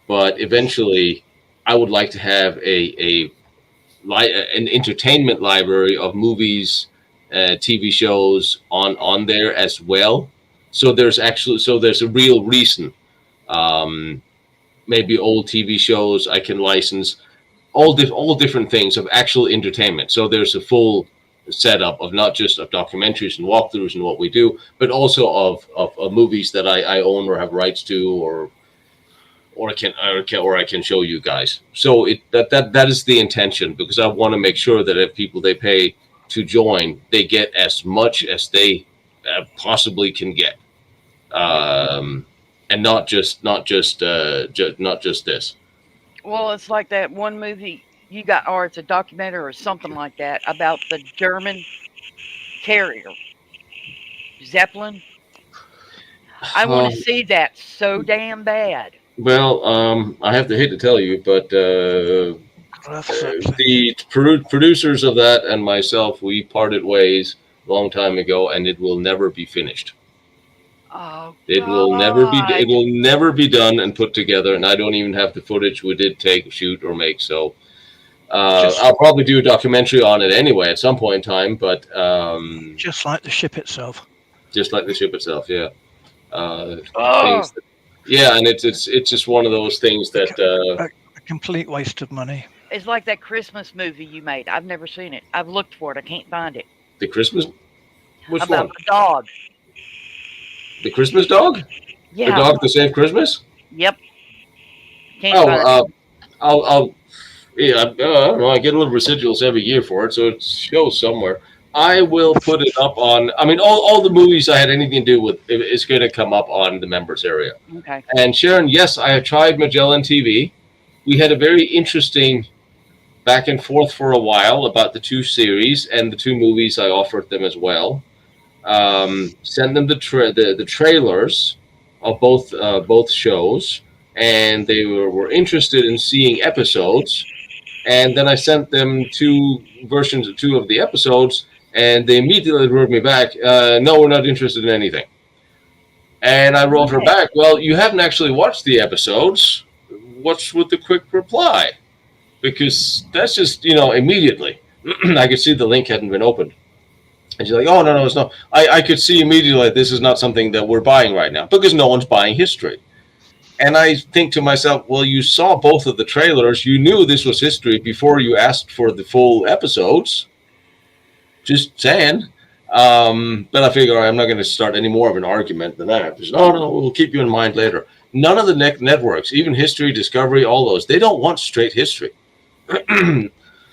but eventually I would like to have an entertainment library of movies, TV shows on there as well. So there's a real reason. Um, Maybe old TV shows I can license, all different things of actual entertainment. So there's a full setup of not just of documentaries and walkthroughs and what we do, but also of movies that I own or have rights to, or I can show you guys. So that is the intention, because I want to make sure that if people they pay to join, they get as much as they possibly can get, and not just this. Well, it's like that one movie you got, or it's a documentary or something like that about the German carrier, Zeppelin. I want to see that so damn bad. Well, I have to hate to tell you, but the producers of that and myself, we parted ways a long time ago, and it will never be finished. Oh, It will never be done and put together, and I don't even have the footage we did shoot, or make. So I'll probably do a documentary on it anyway at some point in time. But just like the ship itself. Just like the ship itself, yeah. Yeah, and it's just one of those things that a complete waste of money. It's like that Christmas movie you made. I've never seen it. I've looked for it. I can't find it. The Christmas? Which about one? The dog. The Christmas dog? Yeah. The dog to save Christmas? Yep. Can't find it. I'll yeah, I don't know. I get a little residuals every year for it, so it shows somewhere. I will put it up on. I mean, all the movies I had anything to do with is going to come up on the members area. Okay. And Sharon, yes, I have tried Magellan TV. We had a very interesting back and forth for a while about the 2 series and the 2 movies I offered them as well. Send them the trailers of both shows, and they were interested in seeing episodes. And then I sent them 2 versions of 2 of the episodes, and they immediately wrote me back, no, we're not interested in anything. And I wrote her back, well, you haven't actually watched the episodes. What's with the quick reply? Because that's just, immediately. I could see the link hadn't been opened. And she's like, oh, no, it's not. I could see immediately this is not something that we're buying right now, because no one's buying history. And I think to myself, well, you saw both of the trailers. You knew this was history before you asked for the full episodes. Just saying. But I figure I'm not going to start any more of an argument than that. Just, oh, no, we'll keep you in mind later. None of the networks, even History, Discovery, all those, they don't want straight history. None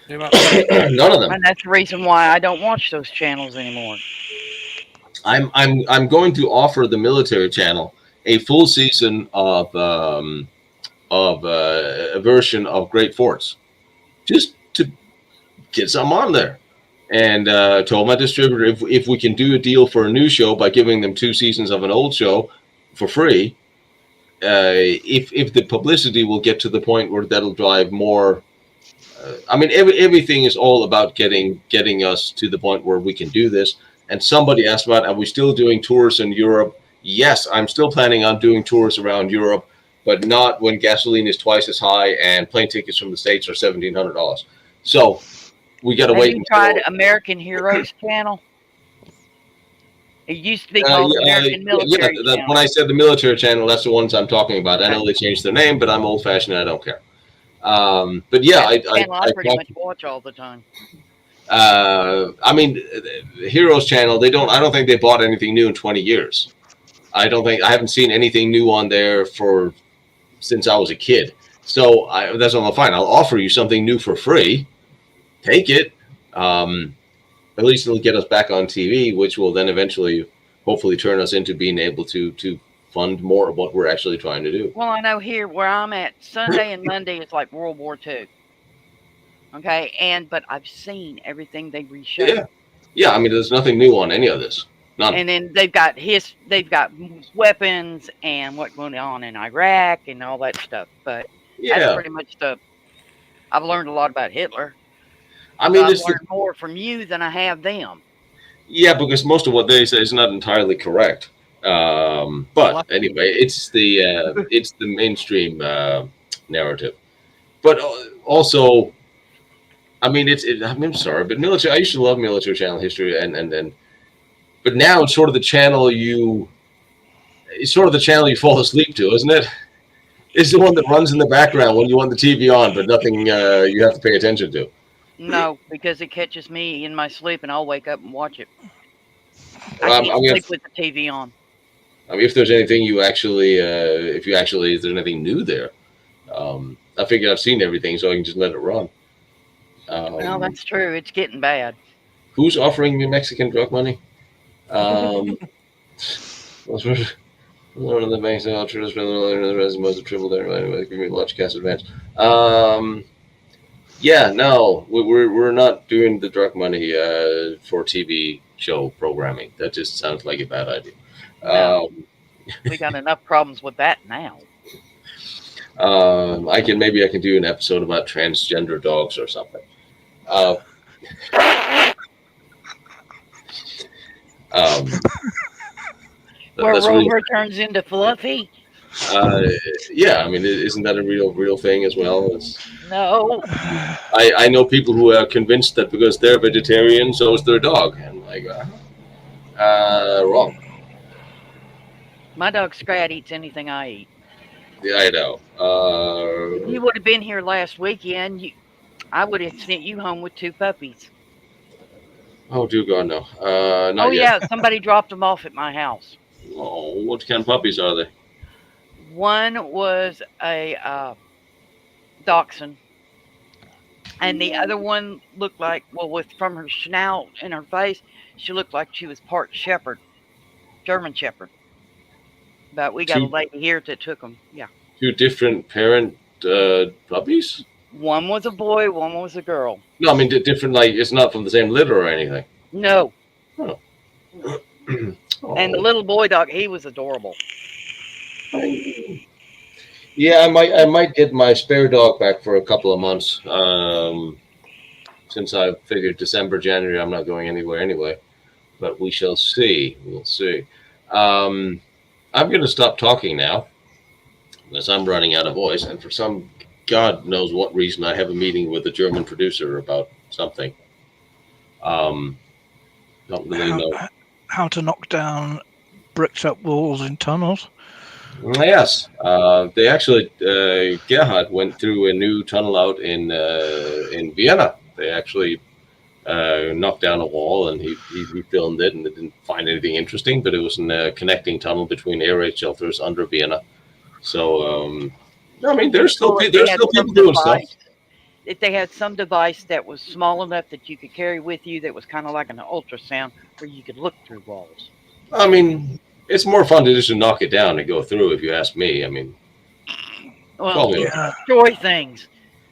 of them. And that's the reason why I don't watch those channels anymore. I'm going to offer the military channel a full season of a version of Great Forts, just to get some on there. And told my distributor, if we can do a deal for a new show by giving them 2 seasons of an old show for free, if the publicity will get to the point where that'll drive more. I mean, everything is all about getting us to the point where we can do this. And somebody asked about, are we still doing tours in Europe? Yes, I'm still planning on doing tours around Europe, but not when gasoline is twice as high and plane tickets from the States are $1,700. So we got to wait. Have you tried American Heroes channel? It used to be called American Military Channel. When I said the military channel, that's the ones I'm talking about. I know they changed their name, but I'm old-fashioned and I don't care. But yeah, I pretty much watch all the time. I mean, Heroes channel, I don't think they bought anything new in 20 years. I haven't seen anything new on there since I was a kid. So that's all fine. I'll offer you something new for free. Take it. At least it'll get us back on TV, which will then eventually, hopefully, turn us into being able to fund more of what we're actually trying to do. Well, I know here where I'm at, Sunday and Monday is like World War II. Okay, but I've seen everything they reshowed. Yeah, I mean, there's nothing new on any of this. None. And then they've got weapons and what's going on in Iraq and all that stuff. But that's Yeah, pretty much I've learned a lot about Hitler. I mean, I've it's learned more from you than I have them. yeah, because most of what they say is not entirely correct. But Lucky. anyway, it's the mainstream narrative. But also, I mean, I'm sorry, but military. I used to love military channel history, and but now it's sort of the channel you fall asleep to, isn't it? It's the one that runs in the background when you want the TV on, but nothing you have to pay attention to. No, because it catches me in my sleep and I'll wake up and watch it. I I can't mean, sleep with the TV on. I mean, if there's anything you actually, if there's anything new there, I figure I've seen everything, so I can just let it run. Well, that's true. It's getting bad. Who's offering me Mexican drug money? One of the banks that I'll trust the rest most triple there. Give me a large cash advance. Yeah, no, we're not doing the drug money for TV show programming. That just sounds like a bad idea. No. We got enough problems with that now. I can do an episode about transgender dogs or something. Where that's Rover really, turns into Fluffy? yeah, I mean, isn't that a real thing as well? No. I know people who are convinced that because they're vegetarian, so is their dog, and like, wrong. My dog Scrat eats anything I eat. Yeah, I know. If you would have been here last weekend, I would have sent you home with 2 puppies. Oh, dear God, no. Oh, yeah, somebody dropped them off at my house. Oh, what kind of puppies are they? One was a dachshund, and the other one looked like, from her snout and her face, she looked like she was part shepherd, German shepherd. But we got a lady here that took them. Yeah. 2 different parent puppies? One was a boy, one was a girl. No, I mean different. Like it's not from the same litter or anything. No. Oh. And the little boy dog, he was adorable. Yeah, I might get my spare dog back for a couple of months. Since I figured December, January, I'm not going anywhere anyway. But we shall see. We'll see. I'm going to stop talking now, unless I'm running out of voice. And for some God knows what reason, I have a meeting with a German producer about something. Don't really know. How to knock down bricked up walls in tunnels? Yes, they actually Gerhard went through a new tunnel out in Vienna. They actually knocked down a wall, and he filmed it, and it didn't find anything interesting, but it was a connecting tunnel between air raid shelters under Vienna. So I mean, there's still people doing stuff. If they had some device that was small enough that you could carry with you, that was kind of like an ultrasound, where you could look through walls. I mean, it's more fun to just knock it down and go through, if you ask me. I mean, well, destroy things.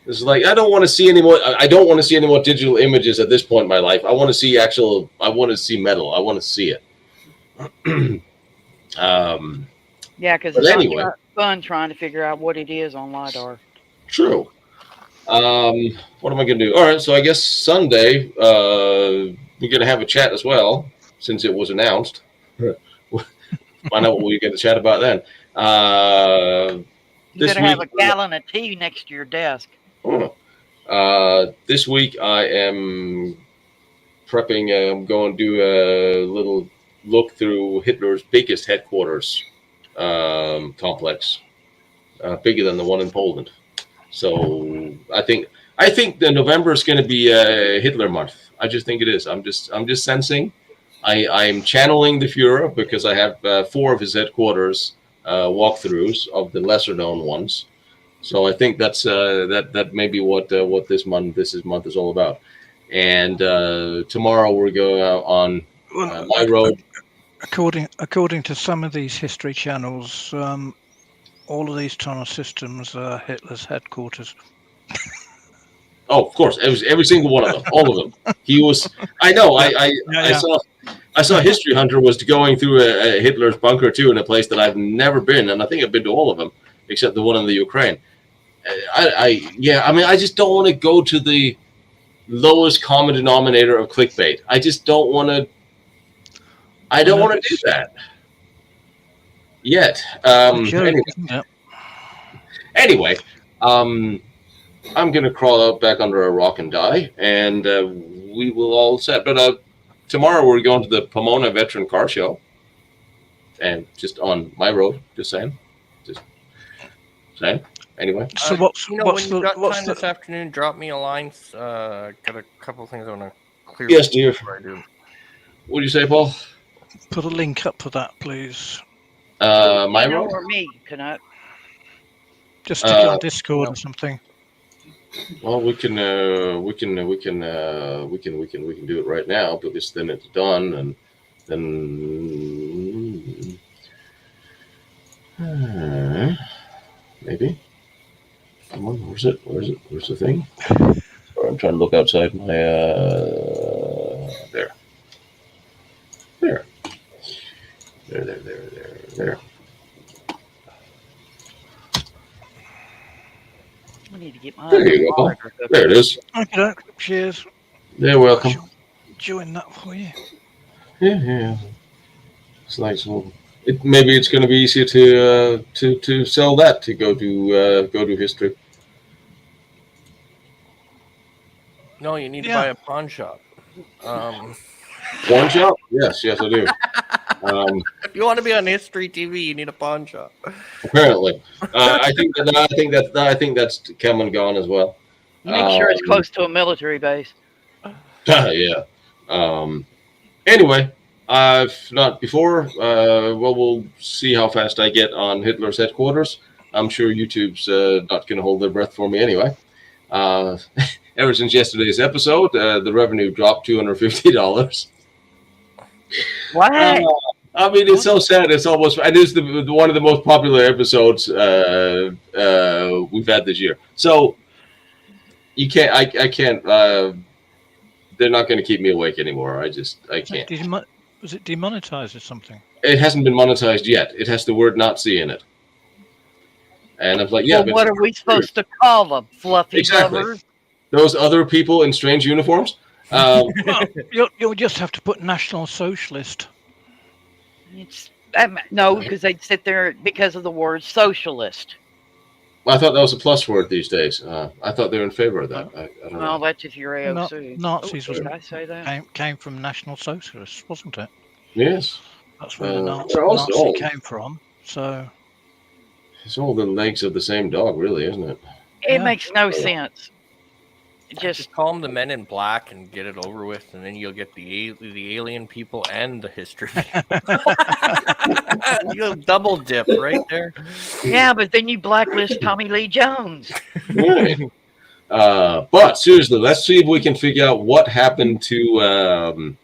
It's like I don't want to see any more. I don't want to see any more digital images at this point in my life. I want to see actual. I want to see metal. I want to see it. Yeah, because it's anyway, fun trying to figure out what it is on LiDAR. True. What am I going to do? All right, so I guess Sunday we're going to have a chat as well, since it was announced. Find out what we're going to chat about then. You're going to have a gallon of tea next to your desk. This week I am prepping. I'm going to do a little look through Hitler's biggest headquarters complex, bigger than the one in Poland. So I think the November is going to be Hitler month. I just think it is. I'm just sensing. I'm channeling the Fuhrer because I have 4 of his headquarters walkthroughs of the lesser known ones. So I think that's that may be what this month is all about. And tomorrow we're going out on my road. According to some of these history channels, all of these tunnel systems are Hitler's headquarters. Oh, of course, it was every single one of them, all of them. He was. I know. I saw History Hunter was going through a Hitler's bunker too in a place that I've never been, and I think I've been to all of them except the one in the Ukraine. I mean, I just don't want to go to the lowest common denominator of clickbait. I just don't want to. I don't want to do that yet. Anyway, I'm gonna crawl out back under a rock and die, and we will all set. But tomorrow we're going to the Pomona Veteran Car Show, and just on my road. Just saying. Anyway. So what's when you got time this afternoon, drop me a line. Got a couple of things I want to clear. Yes, dear. What do you say, Paul? Put a link up for that, please. My road or me? Can I? Just stick it on Discord or something. Well, we can do it right now because then it's done, and then maybe. Come on, where's it? Where's the thing? Sorry, I'm trying to look outside my there. I need to get my. There you go. There it is. Okay, cheers. You're welcome. Doing that for you. Yeah. It's like maybe it's going to be easier to sell that to go to history. No, you need to buy a pawn shop. Pawn shop? Yes, I do. If you want to be on History TV, you need a pawn shop. Apparently, I think that's come and gone as well. Make sure it's close to a military base. Yeah. Anyway, if not before, we'll see how fast I get on Hitler's headquarters. I'm sure YouTube's not going to hold their breath for me anyway. Ever since yesterday's episode, the revenue dropped $250. What? I mean, it's so sad. It's almost. And it's one of the most popular episodes we've had this year. So you can't. I can't. They're not going to keep me awake anymore. I can't. Was it demonetized or something? It hasn't been monetized yet. It has the word Nazi in it. And I'm like, yeah. Well, what are we supposed to call them? Fluffy lovers? Those other people in strange uniforms? Well, you'll just have to put National Socialist. No, because they'd sit there because of the word socialist. I thought that was a plus word these days. I thought they were in favor of that. I don't know. That's if you're AOC. Nazis did I say that? Came from National Socialists, wasn't it? Yes. That's where the Nazi came from. So it's all the legs of the same dog, really, isn't it? It makes no sense. Just call them the Men in Black and get it over with, and then you'll get the alien people and the history. You'll double dip right there. Yeah, but then you blacklist Tommy Lee Jones. Right. But seriously, let's see if we can figure out what happened to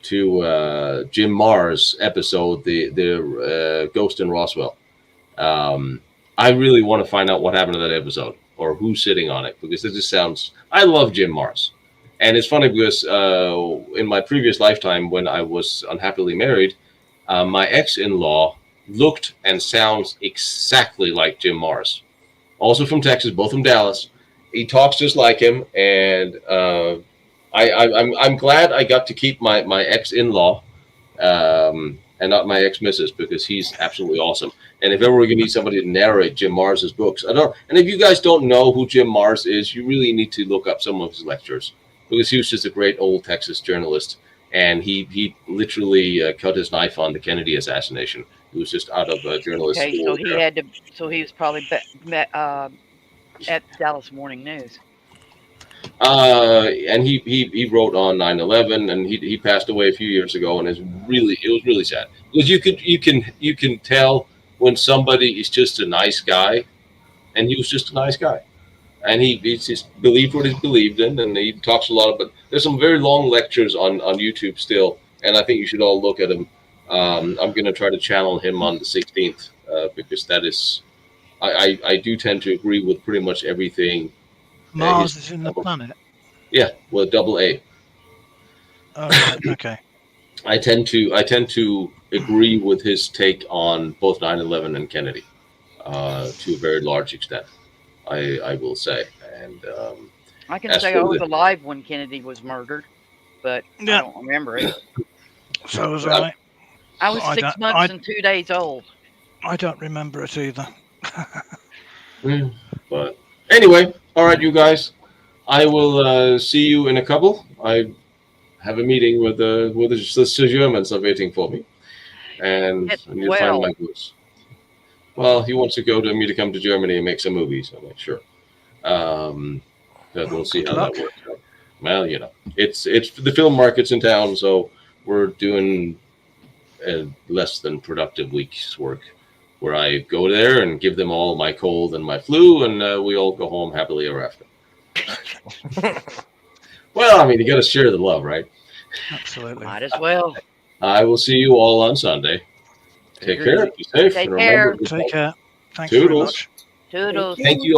Jim Marr's episode, the Ghost in Roswell. I really want to find out what happened to that episode, or who's sitting on it, because it just sounds. I love Jim Marrs, and it's funny because in my previous lifetime, when I was unhappily married, my ex-in-law looked and sounds exactly like Jim Marrs, also from Texas, both from Dallas. He talks just like him, and I'm glad I got to keep my ex-in-law and not my ex-missus, because he's absolutely awesome. And if ever we're going to need somebody to narrate Jim Marrs's books, and if you guys don't know who Jim Marrs is, you really need to look up some of his lectures, because he was just a great old Texas journalist, and he literally cut his knife on the Kennedy assassination. He was just out of journalist school. So he was probably at Dallas Morning News. And he wrote on 9/11, and he passed away a few years ago, and it was really sad, because you can tell when somebody is just a nice guy, and he was just a nice guy, and he just believed what he believed in, and he talks a lot about. There's some very long lectures on YouTube still, and I think you should all look at him. I'm going to try to channel him on the 16th because that is, I do tend to agree with pretty much everything Mars is in the planet. Yeah, with double A. Oh, right. Okay. I tend to agree with his take on both 9/11 and Kennedy, to a very large extent. I will say, and I can as say for I was the- alive when Kennedy was murdered, but I Yeah. don't remember it. So was Well, I. I was I 6 don't- months I- and 2 days old. I don't remember it either. But anyway, all right, you guys. I will see you in a couple. I have a meeting with the Germans are waiting for me, and Get I need to find well. my goods. Well, he wants to go to me to come to Germany and make some movies. I'm like, sure. But we'll see Good how luck. that works out. Well, it's the film market's in town, so we're doing a less than productive week's work, where I go there and give them all my cold and my flu, and we all go home happily ever after. Well, I mean, you got to share the love, right? Absolutely. Might as well. I will see you all on Sunday. Take care. Be safe. Take and care. remember, Take care. Thanks very Toodles. much. Toodles. Thank you all.